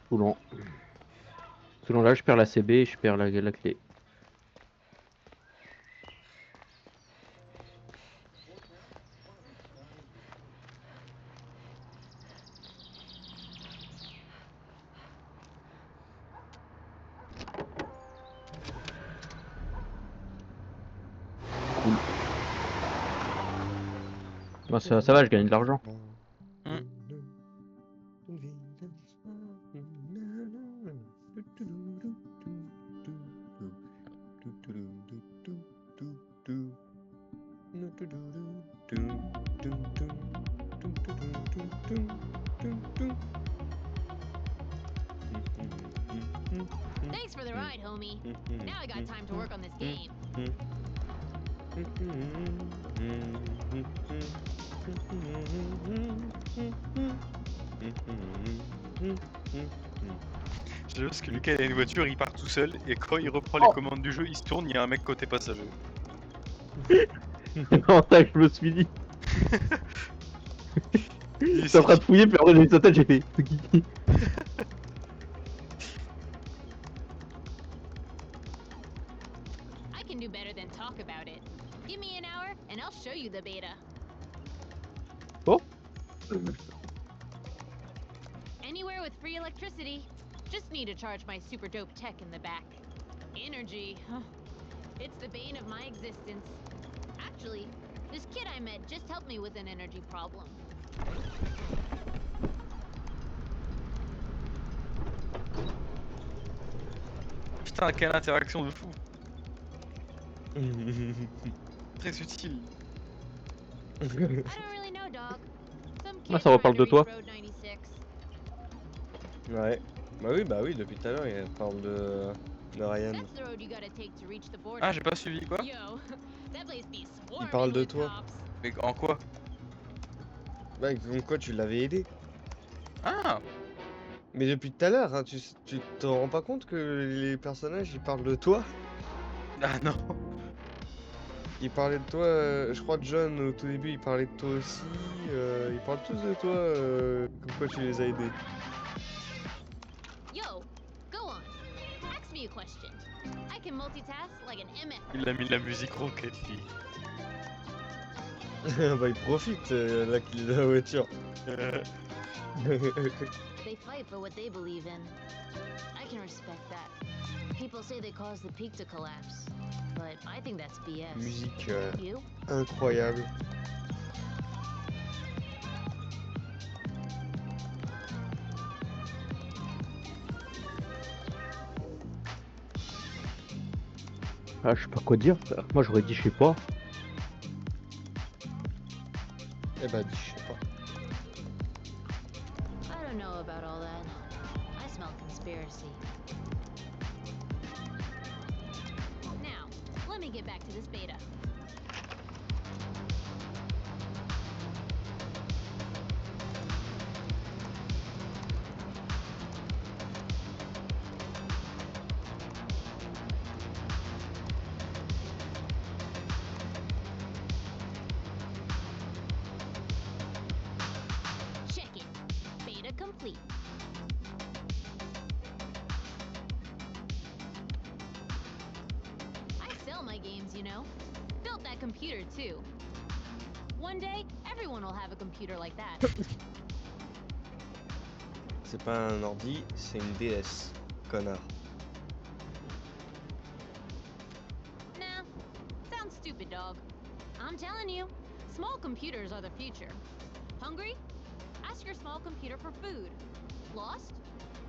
Soulant. Selon là, je perds la CB et je perds la clé. Cool. Bah, ça va, je gagne de l'argent. Thanks for the ride, homie. Now I got time to work on this game. Je parce que Lucas il a une voiture, il part tout seul et quand il reprend les commandes du jeu, il se tourne, il y a un mec côté passager. Non, ça, je me suis dit. J'étais en train de fouiller, puis après j'ai sauté, j'ai fait. I can do better than talk about it. Give me an hour and I'll show you the beta. Oh. Anywhere with free electricity. Just need to charge my super dope tech in the back. Energy. It's the bane of my existence. Actually, this kid I met just helped me with an energy problem. Putain, quelle interaction de fou. Très utile. I don't really know, dog. Some Ah, kid ça reparle de trying to toi. reach Road 96. Ouais. Bah oui, depuis tout à l'heure, il parle de Ryan. That's the road you gotta take to reach the border. Ah, j'ai pas suivi quoi? Yo, that place be Il swarming parle de with toi. cops. Mais en quoi? Bah, comme quoi tu l'avais aidé. Ah! Mais depuis tout à l'heure, hein, tu te rends pas compte que les personnages ils parlent de toi? Ah non! Ils parlaient de toi, je crois John au tout début il parlait de toi aussi, ils parlent tous de toi, comme quoi tu les as aidés. Yo, go on. Ask me a question. I can multitask like an MF. Il a mis la musique Rocket League. Bah il profite là qu'il est dans la voiture. They fight for what they believe in. I can respect that. People say they caused the peak to collapse, but I think that's BS. Musique You? incroyable. Ah, je sais pas quoi dire, frère. Moi j'aurais dit je sais pas. Eh bah dis je sais pas. I don't know about all that. I smell conspiracy. Now, let me get back to this beta. Check it. Beta complete. I sell my games, you know. Built that computer too. One day, everyone will have a computer like that. C'est pas un ordi, c'est une DS, connard. Nah, sounds stupid, dog. I'm telling you, small computers are the future. Hungry? Ask your small computer for food. Lost?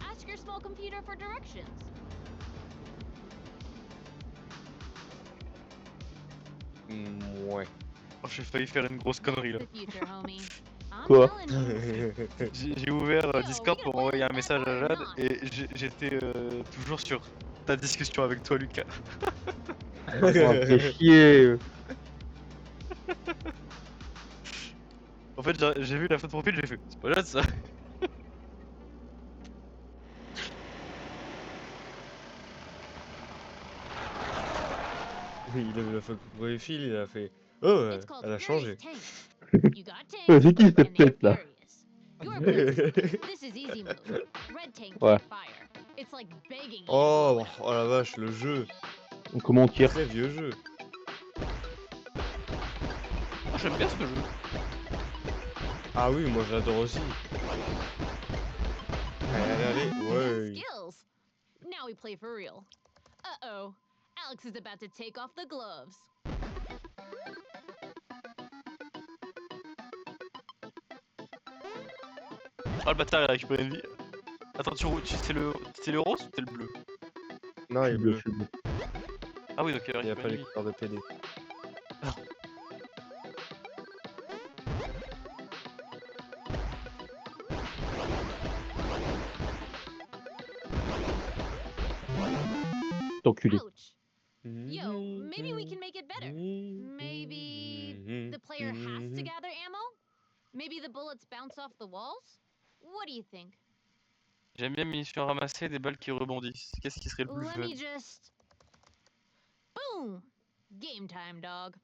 Ask your small computer for directions. Ouais. Oh, j'ai failli faire une grosse connerie là. The future, homie. I'm Quoi? telling you. J'ai ouvert Discord pour envoyer un message à Jade et j'étais toujours sur ta discussion avec toi, Lucas. Oh, fais chier. En fait, j'ai vu la photo de profil, j'ai fait. C'est pas Jade ça. Oui, il a vu la photo de profil, il a fait. Oh, It's called elle a Furious changé. Tank. You got C'est tanks, qui cette and they're tête là? furious. You're blue. This is easy mode. Red tank Ouais. can't fire. It's like begging you to Oh, blow it up. oh la vache, le jeu. Comment on tire? Très vieux jeu. Ah, j'aime bien ce jeu. Ah oui, moi j'adore aussi. Allez, allez, ouais. Skills. Now we play for real. Uh-oh. Alex is about to take off the gloves. Ah, le bâtard, il a récupéré une vie. Attends, c'est le rose ou c'est le bleu? Non, il est bleu. Ah oui, donc il a Il n'y a pas récupéré les une vie. couleurs de PD. T'enculé. Ouch. Yo, maybe we can make it better. Maybe the player has to gather ammo? Maybe the bullets bounce off the walls? What do you think? J'aime bien munitions ramassées, des balles qui rebondissent. Qu'est-ce qui serait le plus Let fun? me just... Boom! Game time, dog.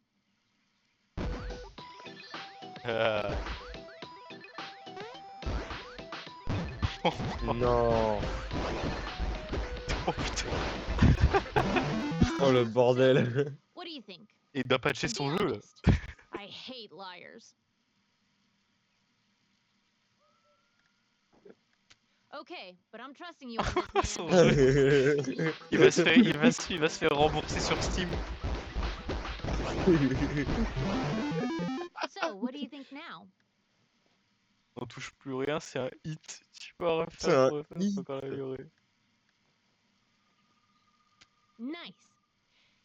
Non. Oh putain. Oh le bordel. What do you think? Il doit patcher To son be jeu là. honest, I hate liars. Okay, but I'm trusting you on this, Son man. jeu. Il va se faire rembourser sur Steam. So, what do you think now? On touche plus rien, c'est un hit. Tu peux C'est un refaire, hit. faut encore l'améliorer. Nice.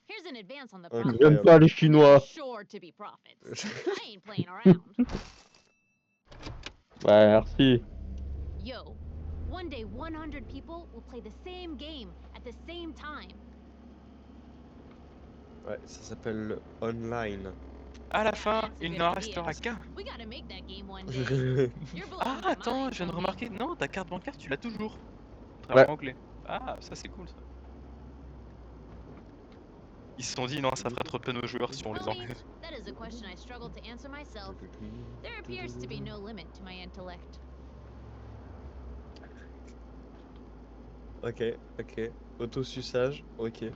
Here's an advance on the Incroyable. profit. J'aime pas les Chinois. Sure to be profits. I ain't playing around. Ouais, merci. Yo, one day 100 people will play the same game at the same time. Ouais, ça s'appelle le online. À la fin, That's a il good n'en idea. restera qu'un. We gotta make that game one day. You're blowing Ah, my attends, mind, je viens de homie. remarquer. Non, ta carte bancaire, tu l'as toujours. Ouais. Anglais. Ah, ça c'est cool ça. Ils se sont dit, non, ça ferait trop de peine aux joueurs si on les Homies, enlève. that is a question I struggle to answer myself. There appears to be no limit to my intellect. Ok, ok. Autosuçage, ok.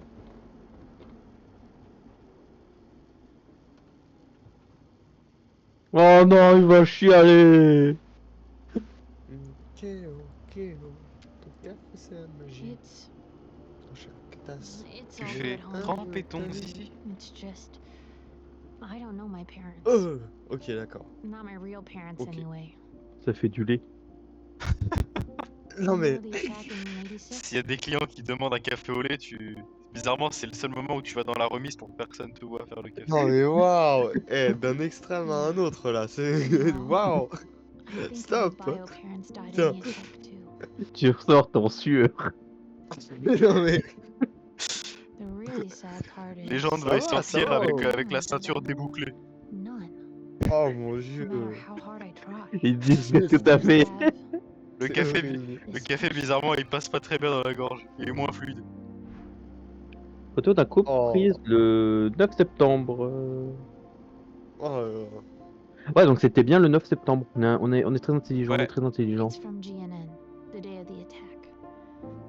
Oh non, il va chialer. Ton café c'est la magie. It's Ton chaque tasse. it's Tu all fais good, homie. tremper ton zizi. It's just I don't know my parents. Ok, d'accord. Not my real parents Ok. anyway. Ça fait du lait. Non mais... The attack in 86? S'il y a des clients qui demandent un café au lait, bizarrement, c'est le seul moment où tu vas dans la remise pour que personne te voit faire le café. Non mais waouh. Eh, d'un extrême à un autre là, c'est... Waouh. I think my Stop. bio parents died Putain. in the attack too. Tu ressors en sueur. Mais non mais... The really sad part is Les gens Ça doivent va, sortir ça va. avec la ceinture débouclée. none. Oh mon No dieu. matter how hard I try. Ils disent que tout à fait. Le C'est café, horrible. le café, bizarrement, il passe pas très bien dans la gorge. Il est moins fluide. Photo d'un couple Oh. prise le 9 septembre. Oh là là. Ouais, donc c'était bien le 9 septembre. On est très intelligent, on Ouais. est très intelligent. It's from GNN, the day of the attack.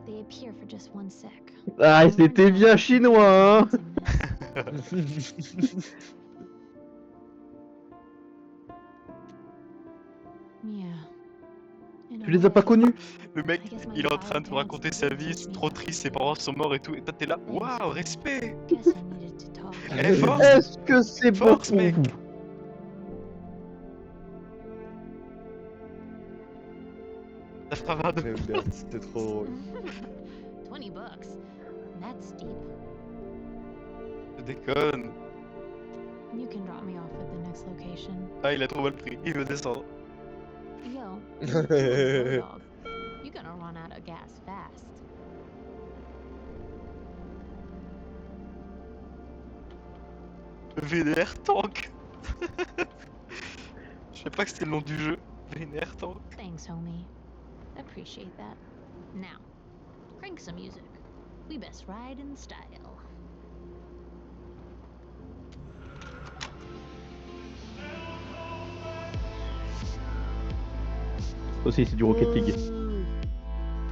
They appear for just one sec. Ah, I c'était learned bien how chinois, hein. Yeah. In a Tu les as pas way, connus? Le mec, il est en train de te raconter sa vie, c'est trop triste, ses parents sont morts et tout. Et toi, t'es là, waouh, respect! guess I needed to talk. Eh, force! Est-ce que c'est bon Force, pour mec. vous? Ça fera 22. J'aime bien, c'était trop drôle. $20. That's steep. Je déconne. You can drop me off at the next location. Ah, il a trop mal pris, il veut descendre. Yo, you're dog. You're gonna run out of gas fast. VNR Tank. Je sais pas que c'était le nom du jeu. VNR Tank. Thanks, homie. Appreciate that. Now, crank some music. We best ride in style. Aussi, c'est du Rocket League.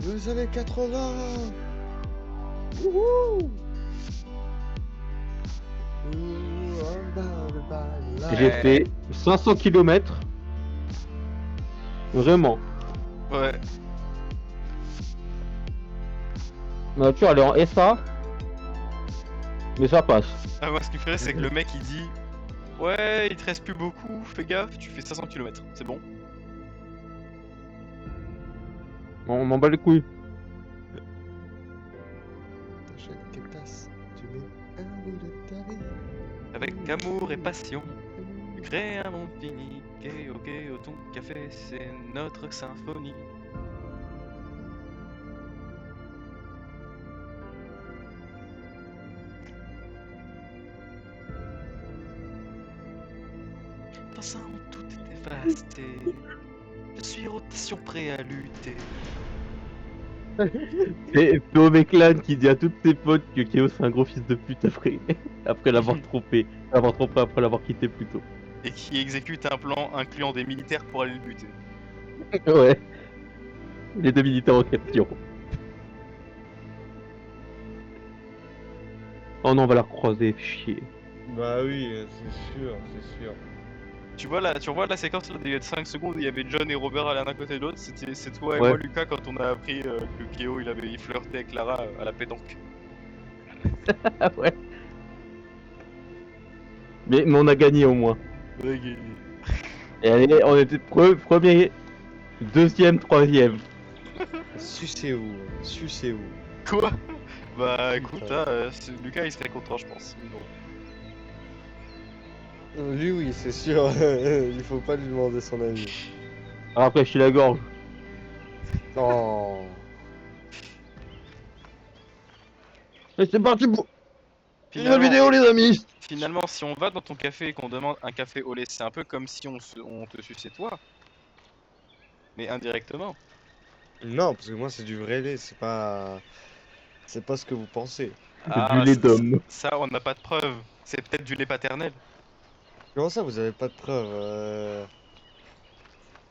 Les années 80. Wouhou. J'ai fait 500 km. Vraiment. Ouais. Ma voiture elle est en SA. Mais ça passe. Ah, moi, ce qui me ferait, c'est que le mec il dit ouais, il te reste plus beaucoup, fais gaffe, tu fais 500 km, c'est bon. On m'en bat les couilles. Chaque tasse, tu mets un bout de ta vie. Avec amour et passion, tu crées un monde fini. Géo, géo, ton café, c'est notre symphonie. Dans un monde tout est dévasté, je suis rotation prêt à lutter. C'est Clan qui dit à toutes ses potes que Keo c'est un gros fils de pute après l'avoir trompé. Après l'avoir quitté plus tôt. Et qui exécute un plan incluant des militaires pour aller le buter. Ouais. Les deux militaires en question. Oh non, on va la recroiser, chier. Bah oui, c'est sûr, c'est sûr. Tu vois la séquence là, il y a 5 secondes où il y avait John et Robert l'un à côté de l'autre, c'est toi et Ouais. moi Lucas quand on a appris que Keo il flirtait avec Lara à la pétanque. Ouais. Mais on a gagné au moins. Ouais, gagné. Et allez, on était premier, deuxième, troisième. Sucez-vous, sucez-vous. Quoi? Bah écoute, Lucas il serait content je pense. Mais bon. Lui oui, c'est sûr. Il faut pas lui demander son avis. Alors après, je suis la gorge. Oh. Et c'est parti pour une Finalement- vidéo, les amis. Finalement, si on va dans ton café et qu'on demande un café au lait, c'est un peu comme si on te suçait toi. Mais indirectement. Non, parce que moi c'est du vrai lait, c'est pas ce que vous pensez. Du lait d'homme. Ça, on n'a pas de preuve. C'est peut-être du lait paternel. Comment ça, vous avez pas de preuves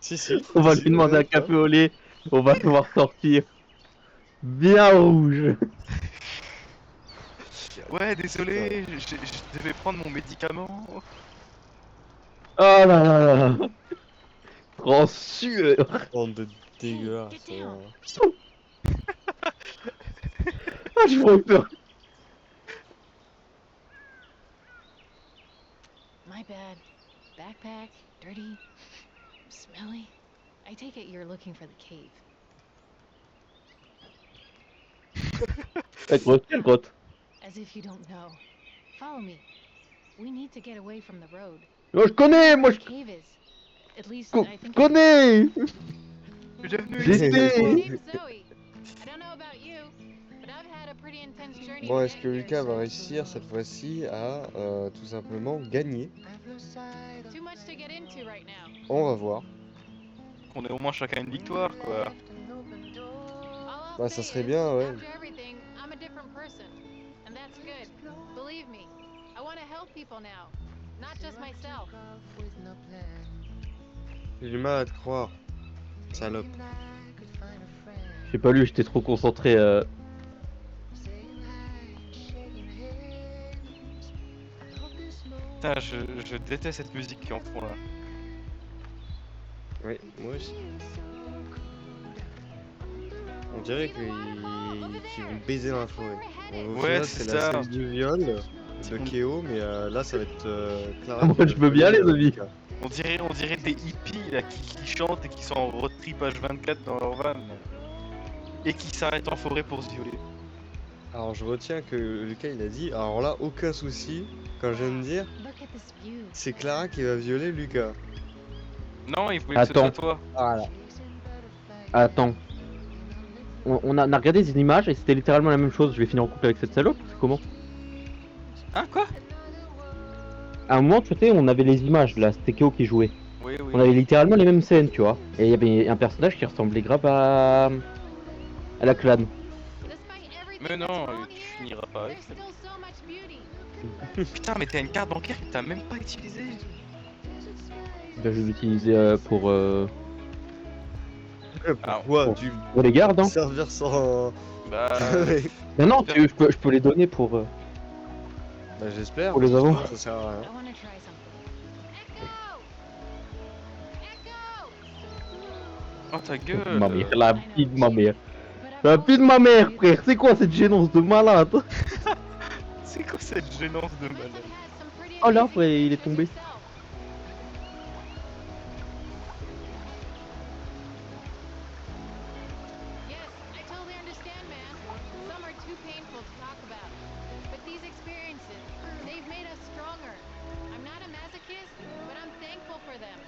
Si, si. On va si, lui demander ouais, un café au lait. On va pouvoir sortir. Bien rouge. Ouais, désolé, je devais prendre mon médicament. Oh là là là là. En sueur. Bande de dégueulasses. Ah, j'ai trop peur. My bad. Backpack, dirty, smelly. I take it you're looking for the cave. La grotte, quelle grotte? As if you don't know. Follow me. We need to get away from the road. Oh, je connais, moi je Cave is. At least I think. connais. Bienvenue J'étais. My name's Zoe. I don't know about you, but I've had a pretty intense journey Bon, to est-ce get que here, Lucas va so- réussir cette fois-ci à tout simplement gagner? Too much to get into right now. On va voir. On ait au moins chacun une victoire, quoi. All I'll Bah, ça say serait is, bien, ouais. after everything, I'm a different person, and that's good. Believe me, I want to help people now, not just myself. J'ai du mal à te croire. Salope. J'ai pas lu, j'étais trop concentré. Putain, je déteste cette musique qui est en fond là. Oui, moi aussi. On dirait qu'ils vont baiser dans la forêt. Bon, au Ouais, final, c'est c'est la ça. scène du viol de Keo, mais là, ça va être Clara. Moi, qui va je veux bien, violer, les amis. Lucas. On dirait des hippies là qui chantent et qui sont en road trip H24 dans leur van. Et qui s'arrêtent en forêt pour se violer. Alors, je retiens que Lucas, il a dit, alors là, aucun souci, quand je viens de dire, Look at this view. c'est Clara qui va violer Lucas. Non, il voulait que ce Attends. soit toi. Voilà. Attends. On a regardé des images et c'était littéralement la même chose. Je vais finir en couple avec cette salope. C'est comment? Hein, quoi? À un moment, tu sais, on avait les images là. C'était Keo qui jouait. Oui, oui. On avait littéralement les mêmes scènes, tu vois. Et il y avait un personnage qui ressemblait grave à la clan. Mais non, tu finiras pas avec ça. Putain, mais t'as une carte bancaire que t'as même pas utilisée. Ben, je vais l'utiliser pour Pourquoi pour- du pour les gardes, hein. servir sans. Bah, Mais non, je peux les donner pour. Bah, j'espère. Pour les parce que avoir. sinon, ça sert à rien. I want to try something. oh ta gueule. Ma mère, la vie de ma mère. La vie de ma mère, frère. C'est quoi cette gênance de malade? C'est quoi cette gênance de malade? Oh là, frère, il est tombé. Yes, I totally understand, man. Some are too painful to talk about. But these experiences, they've made us stronger. I'm not a masochist, but I'm thankful for them.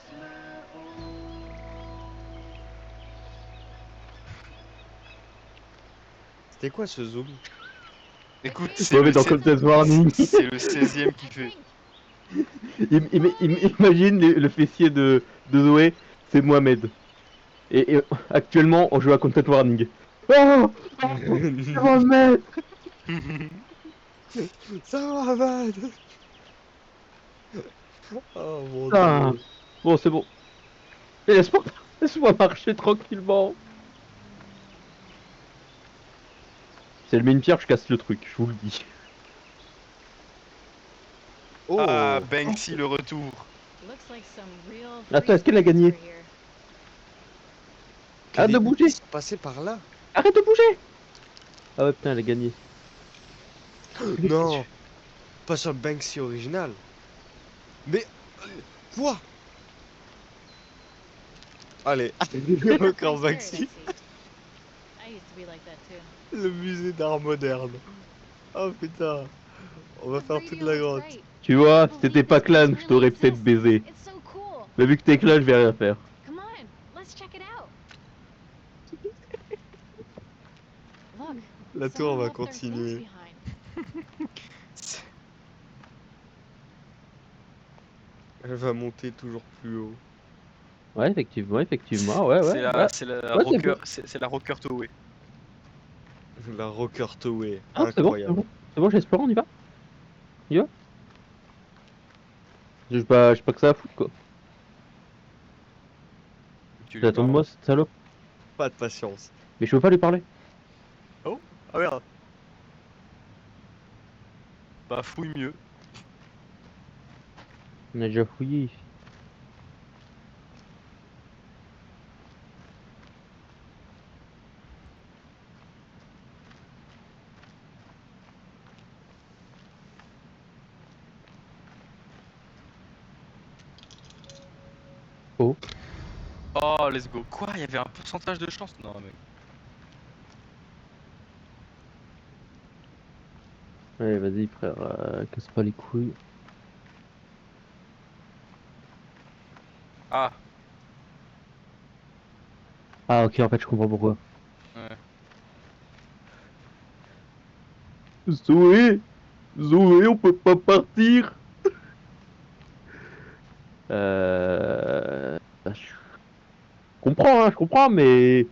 C'était quoi ce zoom? Écoute, Ouais, mais dans Content Warning. c'est le 16ème qui fait. Imagine le fessier de Zoé, c'est Mohamed. Et actuellement, on joue à Content Warning. Oh, c'est Mohamed. Ça va, Van. Oh mon Putain. dieu. Bon, c'est bon. Et laisse-moi marcher tranquillement. Si elle met une pierre, je casse le truc, je vous le dis. Oh. Ah, Banksy le retour. Looks like some real Attends, est-ce qu'elle a gagné? Arrête de bouger. Passer par là. Arrête de bouger. Ah ouais, putain, elle a gagné. Non. Pas sur le Banksy original. Mais quoi? Allez, encore Banksy. I used to be like that too. Le musée d'art moderne. Oh putain. On va faire toute la grotte. Tu vois, si t'étais pas clan, je t'aurais peut-être baisé. Mais vu que t'es clan, je vais rien faire. Come on, let's check it out. Look, La tour va someone left their things continuer. behind. Elle va monter toujours plus haut. Ouais, effectivement, ouais, ouais. C'est la, ouais. c'est la Ouais, c'est rocker, bon. c'est la rocker Toei. La Rocker Toei. Ah, c'est bon, c'est Incroyable. bon. C'est bon, j'espère, on y va. On y va. J'ai pas que ça à foutre, quoi. Tu lui Attends de parles. moi, cette salope. Pas de patience. Mais je peux pas lui parler. Ah merde. Bah fouille mieux. On a déjà fouillé ici. Oh. Oh, let's go. Quoi? Il y avait un pourcentage de chance? Non, mec. Allez, vas-y, frère, casse pas les couilles. Ah, Ah, ok, en fait, je comprends pourquoi. ouais. Zoé! Zoé, on peut pas partir! Je comprends, hein, je comprends, mais...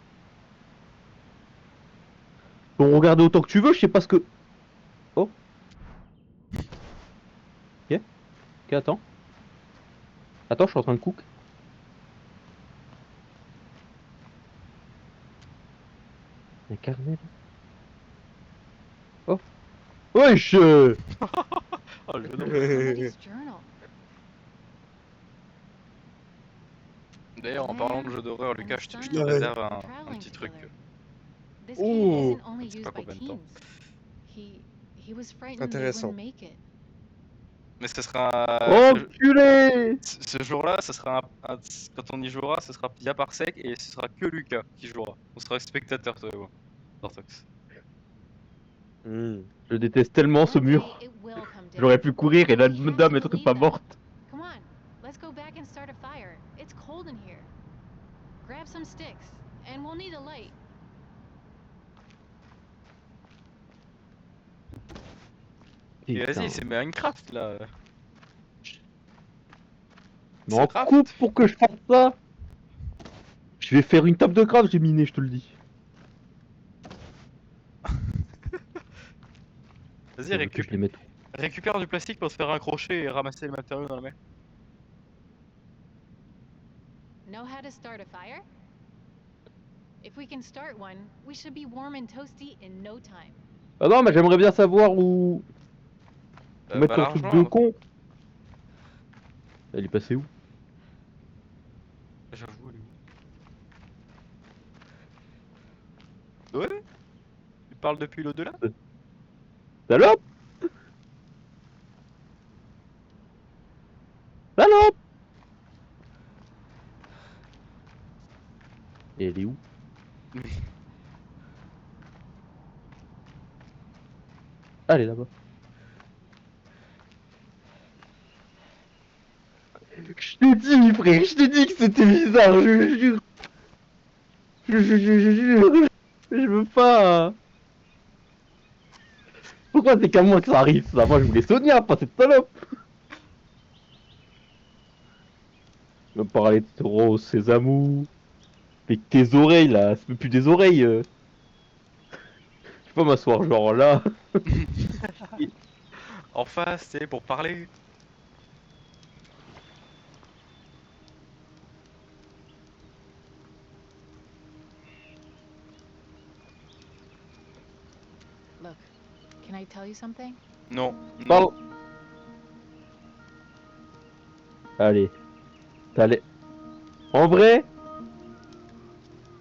Bon, regarder autant que tu veux, je sais pas ce que... Oh. Ok, ok, attends. Attends, je suis en train de cook. Un carnet, là. Oh. Wesh! Oh, le nom. Somebody's journal. D'ailleurs, en parlant de jeux d'horreur, Lucas, je te Ouais. réserve un Traveling petit truc. together. This Oh. cave isn't only Je sais used pas by combien de temps. teens. He was frightened they Intéressant. wouldn't make it. Mais ce sera. Oh, enculé! Ce jour-là, ce sera quand on y jouera, ce sera via Parsec et ce sera que Lucas qui jouera. On sera spectateur, toi et moi. Dartox. Je déteste tellement ce One day, mur. it will come down. J'aurais pu courir et la We have dame to est believe pas them. morte. Come on, let's go back and start a fire. It's cold in here. Grab some sticks, and we'll need a light. Et Putain. vas-y, c'est Minecraft là. Mais en coupe pour que je fasse ça. Je vais faire une table de craft, j'ai miné, je te le dis. Vas-y, Je les mette. récupère du plastique pour se faire un crochet et ramasser les matériaux dans la mer. Know how to start a fire? If we can start one, we should be warm and toasty in no time. Ah non, mais j'aimerais bien savoir où... mettre Bah, un truc de l'argent, con. Elle est passée où? J'avoue, lui. Ouais? Tu parles depuis l'au-delà? Salope! Salope! Et elle est où? Ah, elle est là-bas. Je t'ai dit, frère, je t'ai dit que c'était bizarre, je jure. Je jure. Je veux pas. Pourquoi c'est qu'à moi que ça arrive ça? Moi je voulais Sonia, pas cette salope. Je veux parler de Rose, ses amours. Avec tes oreilles là, c'est même plus des oreilles. Je peux pas m'asseoir genre là. En face, c'est pour parler. Look, can I tell you something? Non. Parle. Allez. Allez. En vrai.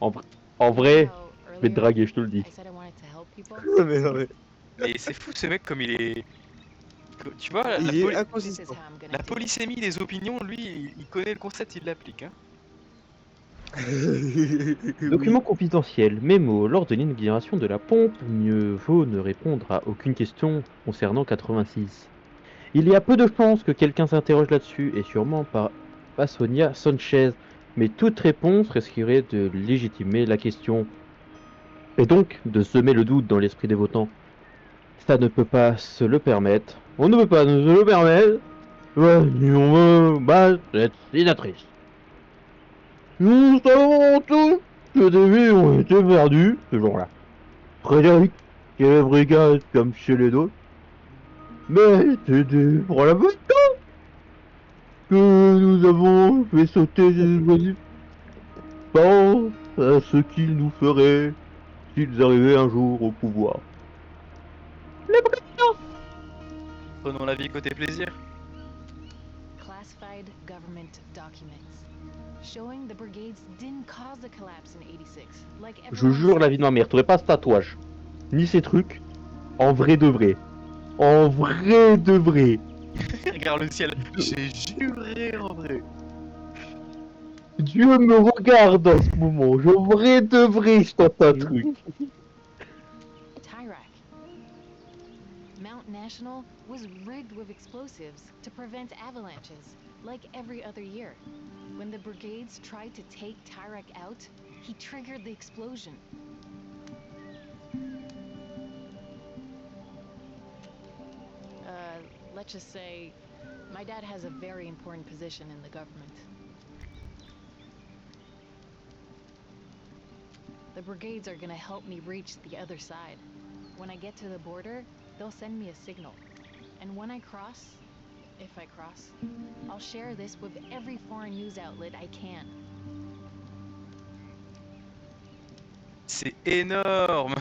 En vrai. Je vais te draguer, je te le dis. I said I wanted to help people. mais non, mais... Mais c'est fou ce mec comme il est. Tu vois, Il est inconsistant. la polysémie des opinions, lui, il connaît le concept, il l'applique. Hein. Document confidentiel, mémo, lors de l'inauguration de la pompe, mieux vaut ne répondre à aucune question concernant 86. Il y a peu de chances que quelqu'un s'interroge là-dessus, et sûrement pas Sonia Sanchez, mais toute réponse risquerait de légitimer la question, et donc de semer le doute dans l'esprit des votants. Ça ne peut pas se le permettre. On ne peut pas se le permettre. On va cette sénatrice. Nous savons tous que des vies ont été perdues ce jour-là. Frédéric, qui est brigade comme chez les autres. Mais c'était pour la bonne cause que nous avons fait sauter des oiseaux. Pense à ce qu'ils nous feraient s'ils arrivaient un jour au pouvoir. Les brigades. Prenons la vie côté plaisir. Classified government documents showing the brigades didn't cause the collapse in 86 like Je everyone jure la says. vie de ma mère, t'aurais pas ce tatouage. Ni ces trucs. En vrai de vrai. En vrai de vrai. Regarde le ciel. J'ai juré en vrai. Dieu me regarde en ce moment. Je vrai de vrai, je tente un truc. Tyrak. Mount National was rigged with explosives to prevent avalanches, like every other year. When the brigades tried to take Tyrak out, he triggered the explosion. Let's just say, my dad has a very important position in the government. The brigades are gonna help me reach the other side. When I get to the border, they'll send me a signal. And when I cross, if I cross, I'll share this with every foreign news outlet I can. C'est énorme.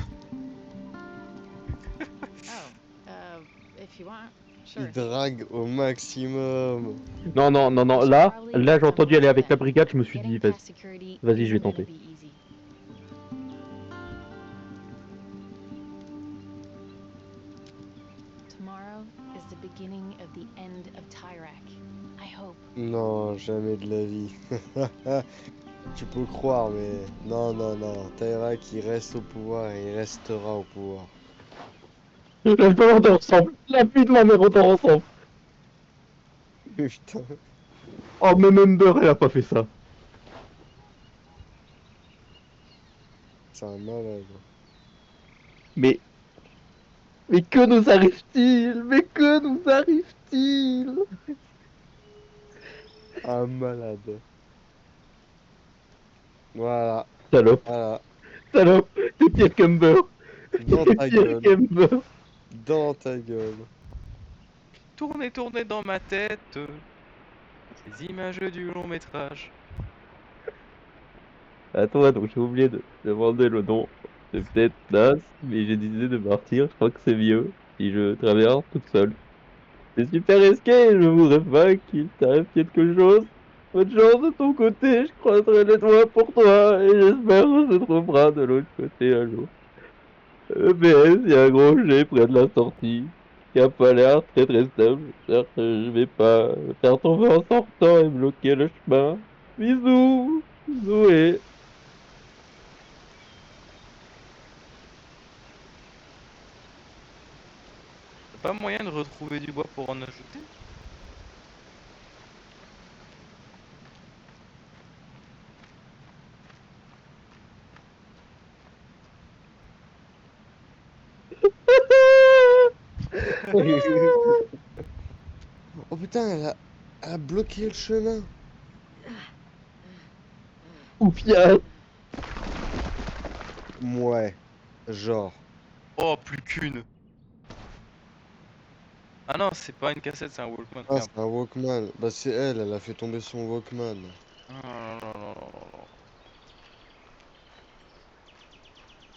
If you want, sure. Il drague au maximum. Non, non, non, non, là j'ai entendu aller avec la brigade, je me suis dit, vas-y, je vais tenter. Tomorrow is the beginning of the end of Tyrak. I hope. Non, jamais de la vie. Tu peux croire, mais non, non, non. Tyrak, il reste au pouvoir et il restera au pouvoir. La vie on dort ensemble. La vie de ma mère, on dort ensemble. Putain. Oh, même Ember, elle a pas fait ça. C'est un malade. Mais que nous arrive-t-il? Mais que nous arrive-t-il? Un malade. Voilà. Salope. Voilà. Salope. T'es pire qu'Ember. Dans T'es ta pire gueule. qu'Ember. Dans ta gueule. Tournez, tournez dans ma tête. Les images du long métrage. Attends, attends, j'ai oublié de demander le nom. C'est peut-être naze, mais j'ai décidé de partir. Je crois que c'est mieux si je traverse toute seule. C'est super risqué, je voudrais pas qu'il t'arrive quelque chose. Bonne chance de ton côté, je croiserai les doigts pour toi et j'espère qu'on se trouvera de l'autre côté un jour. PS, il y a un gros jet près de la sortie qui a pas l'air très très stable. J'espère que je vais pas me faire tomber en sortant et bloquer le chemin. Bisous, bisous et... Y'a pas moyen de retrouver du bois pour en ajouter? Oh putain, elle a bloqué le chemin. Oufia. Ouais, genre. Oh, plus qu'une. Ah non, c'est pas une cassette, c'est un Walkman. Ah, Merde. c'est un Walkman. Bah c'est elle a fait tomber son Walkman. Ah, non, non, non, non, non.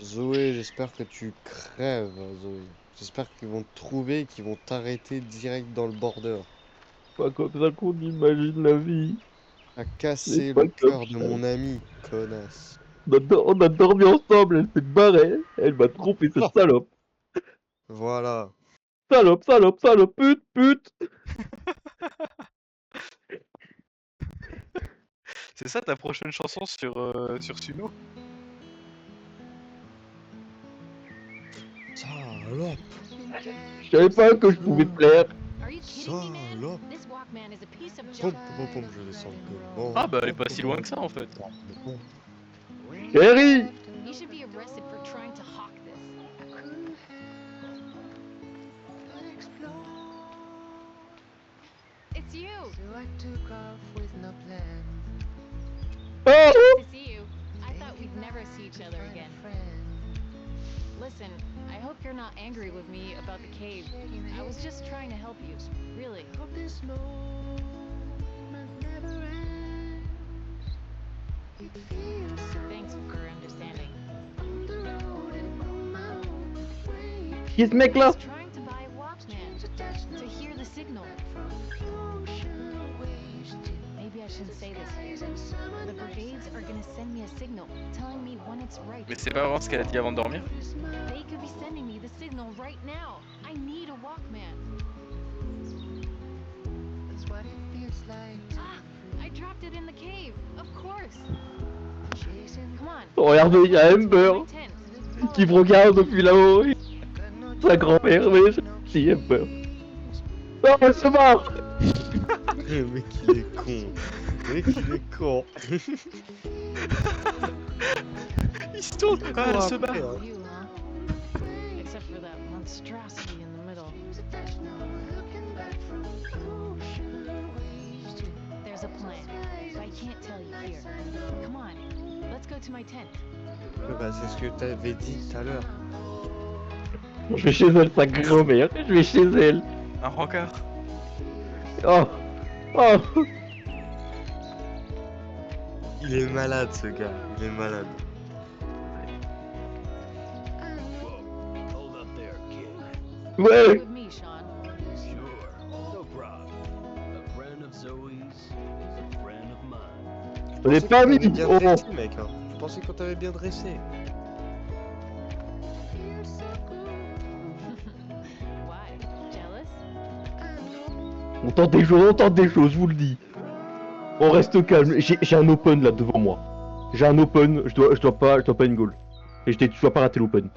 Zoé, j'espère que tu crèves, Zoé. J'espère qu'ils vont te trouver et qu'ils vont t'arrêter direct dans le border. Pas comme ça qu'on imagine la vie. T'as cassé C'est pas le comme cœur de ça. mon ami, connasse. On a dormi ensemble, elle s'est barrée. Elle m'a trompé, cette salope. Voilà. Salope, salope, salope, pute, pute. C'est ça ta prochaine chanson sur Suno? Salope. Je savais pas que je pouvais te plaire. Salope. Pom, pom, pom, je descends le peu. Bon. Ah bah elle est pas si loin que ça en fait. Chérie. You should be arrested for trying to hawk this. It's you! So I took off with no plan. Nice to see you. I thought we'd never see each other again. Listen, I hope you're not angry with me about the cave. I was just trying to help you. Really. Thanks for understanding. Qui est ce mec là? Trying shouldn't say this here. The brigades are gonna send me a signal telling me when it's right. Mais c'est pas vraiment ce qu'elle a dit avant de dormir? They could be sending me the signal right now. I need a Walkman. That's what it feels like. Ah, I dropped it in the cave. Of course. Come on. Regardez, il y a Amber qui me regarde depuis là-haut. Sa grand-mère, mais c'est Amber. Non, elle se barre. Le mec il est con. Le mec il est con. Il se tourne. Ah, elle se barre. You, huh? Except for that monstrosity in the middle. There's a plan, but I can't tell you here. Come on, let's go to my tent. Bah c'est ce que t'avais dit tout à l'heure. Je vais chez elle, sa grand-mère. Je vais chez elle. Un rencard. Oh. Oh. Il est malade ce gars, il est malade. Hold up there, kid. Ouais. With me, Sean. Sure, no problem. A friend of Zoe's is a friend of mine. On est pas amis. Bien Oh. dressé mec, hein. Je pensais qu'on t'avait bien dressé. Why? Jealous? On tente des choses, je vous le dis. On reste calme. J'ai un open là devant moi. J'ai un open, je dois pas une goal. Et je dois pas rater l'open.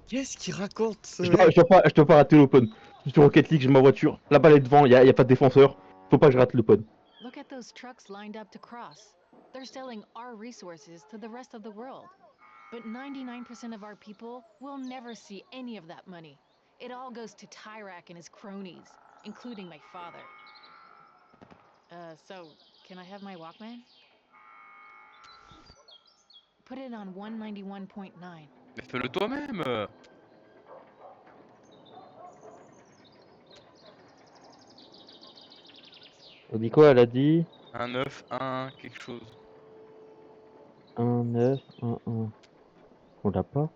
Qu'est-ce qu'il raconte ce Je mec dois pas rater l'open. Je suis sur Rocket League, j'ai ma voiture. La balle est devant, y a pas de défenseur. Faut pas que je rate l'open. Look at those trucks lined up to cross. They're selling our resources to the rest of the world. But 99% of our people will never see any of that money. It all goes to Tyrak and his cronies, including my father. So, can I have my Walkman? Put it on 191.9. Mais fais-le toi-même. On dit quoi, elle a dit? Un 9, 1, quelque chose. 1, 9, 1, 1. On l'a pas?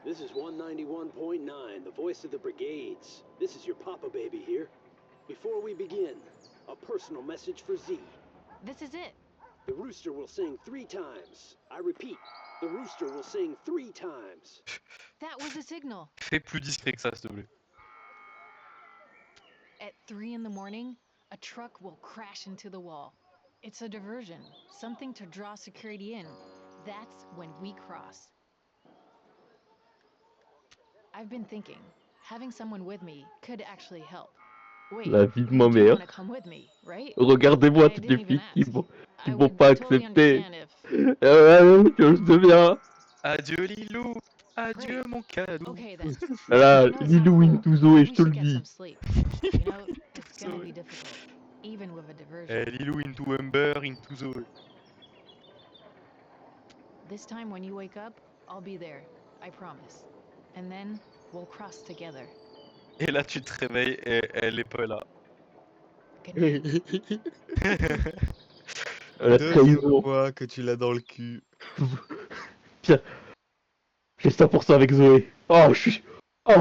This is 191.9, the voice of the brigades. This is your Papa Baby here. Before we begin, a personal message for Z. This is it. The rooster will sing 3 times. I repeat, the rooster will sing 3 times. That was a signal. Fais plus discret que ça, s'il te plaît. At 3 in the morning, a truck will crash into the wall. It's a diversion, something to draw security in. That's when we cross. I've been thinking, having someone with me could actually help. Wait, La vie de ma you do mère. wanna come with me, right? Regardez-moi I toutes didn't les even filles qui ask. I vont would pas totally accepter. understand if- Que je deviens. Adieu Lilou. Adieu mon cadeau. Okay then. Voilà, You know Lilou something? into Zoé, je We te le should get dis. some sleep. You know, it's gonna be difficult, even with a diversion. Eh, Lilou into Ember, into Zoe. This time when you wake up, I'll be there. I promise. And then we'll cross together. Et là, tu te réveilles et elle est pas là. La Deuxième trahison. fois que tu l'as dans le cul. Tiens. J'ai 100% avec Zoé. Oh, je suis. Oh.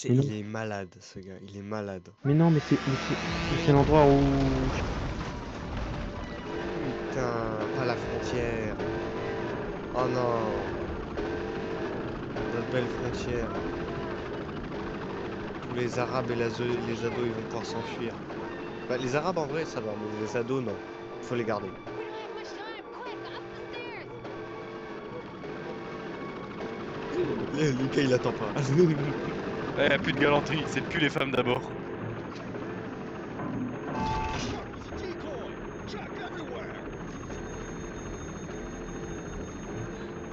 Mais non. Il est malade ce gars, il est malade. Mais non, mais c'est l'endroit où. Putain, pas la frontière. Oh non. Notre belle frontière. Tous les Arabes et les ados ils vont pouvoir s'enfuir. Bah, les Arabes en vrai ça va, mais les ados non. Faut les garder. Lucas il attend pas. Eh, plus de galanterie, c'est plus les femmes d'abord.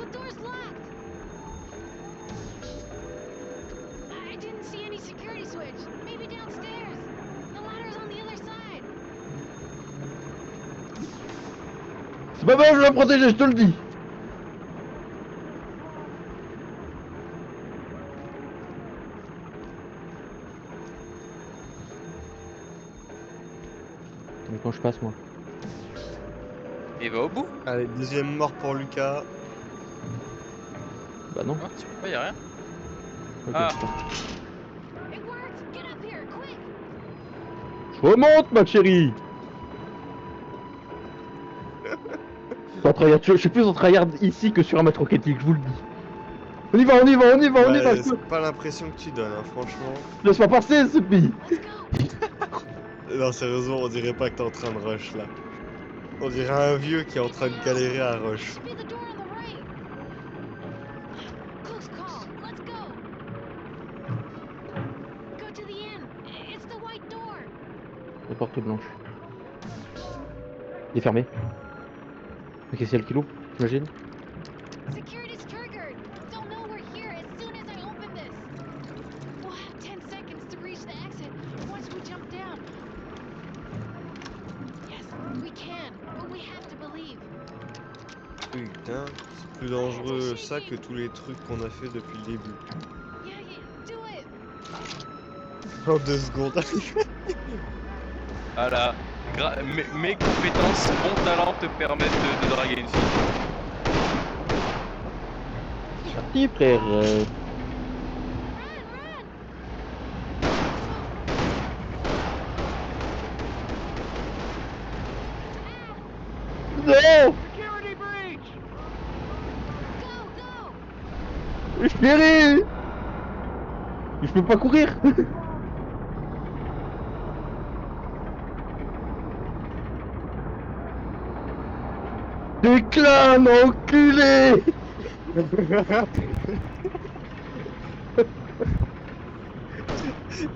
The door's locked! I didn't see any security switch. Maybe downstairs. The ladder's on the other side. C'est pas mal, je la protéger, je te le dis. Mais quand je passe moi. Et va au bout. Allez, deuxième mort pour Lucas. Bah non. Ah, tu peux pas, y'a rien. Ok, Ah. putain. Je remonte, ma chérie. Je suis plus en tryhard ici que sur un match Rocket League, je vous le dis. On y va, on y va, on y va, on y va. C'est pas l'impression que tu donnes, hein, franchement. Laisse-moi passer, ce pays. Non, sérieusement, on dirait pas que t'es en train de rush là. On dirait un vieux qui est en train de galérer à rush. Close call. Let's go. Go to the inn. It's the white door. La porte blanche. Il est fermé. Ok, c'est elle qui l'ouvre, j'imagine. Security's triggered. They'll know we're here as soon as I open this. We'll have 10 seconds to reach the exit once we jump down. Yes, we can, but we have to believe. Putain, c'est plus dangereux ça que tous les trucs qu'on a fait depuis le début. Yeah, do it. En 2 secondes. Voilà. Mes compétences, mon talent te permettent de draguer une fille. Merci, frère. Non! Security breach! Chérie! Je peux pas courir. Déclame, enculé!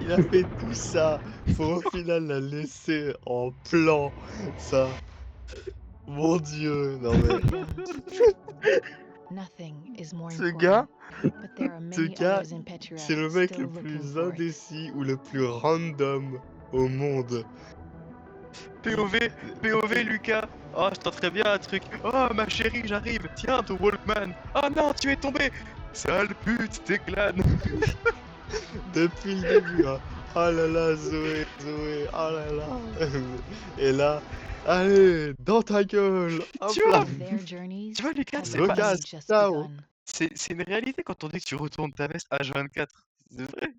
Il a fait tout ça pour au final la laisser en plan, ça. Mon dieu, non mais... Nothing is more Ce gars, important, but there are ce many gars, others in Petra c'est le mec still le looking plus for it. indécis ou le plus random au monde. POV Lucas. Oh, je tenterais bien un truc. Oh, ma chérie, j'arrive. Tiens, ton Walkman. Oh non, tu es tombé. Sale pute, déclane. Depuis le début, hein. Oh là là, Zoé, oh là là. Et là, allez, dans ta gueule. Hop Tu là. Tu vois, Lucas, c'est Lucas, pas... ciao. C'est une réalité quand on dit que tu retournes ta veste H24. C'est vrai.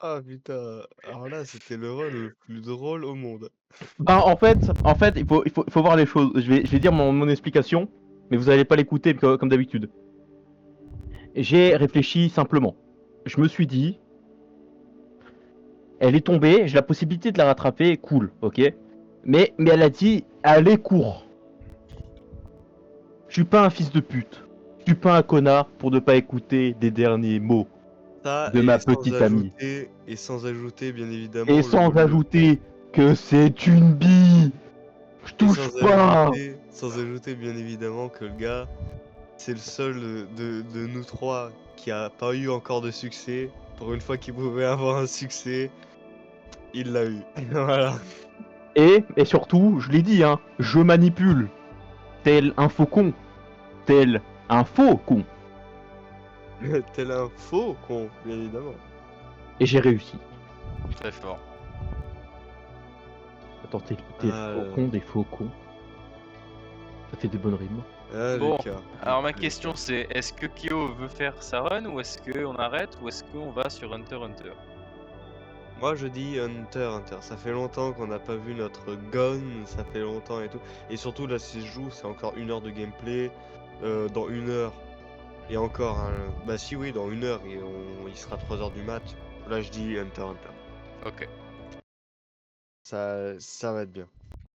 Ah putain, alors là, c'était le rôle le plus drôle au monde. Bah en fait, il faut voir les choses. Je vais dire mon explication, mais vous allez pas l'écouter comme d'habitude. J'ai réfléchi simplement. Je me suis dit, elle est tombée, j'ai la possibilité de la rattraper, cool, ok. Mais elle a dit, allez cours. Je suis pas un fils de pute. Je suis pas un connard pour ne pas écouter des derniers mots Ça, de et ma sans petite amie. Et sans ajouter, bien évidemment. Et sans ajouter que c'est une bille. Je touche pas. Sans ajouter, bien évidemment, que le gars, c'est le seul de nous trois qui a pas eu encore de succès. Pour une fois qu'il pouvait avoir un succès, il l'a eu. Voilà. Et surtout, je l'ai dit, hein, je manipule. Tel un faucon. Tel un faux con. Tel un faux con, bien évidemment. Et j'ai réussi. Très fort. Attends, t'es faucon, des faucons. Ça fait des bonnes rimes. Ah, Bon, Lucas. alors ma question c'est, est-ce que Kyo veut faire sa run ou est-ce qu'on arrête ou est-ce qu'on va sur Hunter x Hunter? Moi je dis Hunter, ça fait longtemps qu'on n'a pas vu notre gun, ça fait longtemps et tout. Et surtout là si je joue c'est encore 1 heure de gameplay, dans 1 heure, et encore, hein, bah si oui dans 1 heure il sera 3h du mat, là je dis Hunter. Ok. Ça va être bien.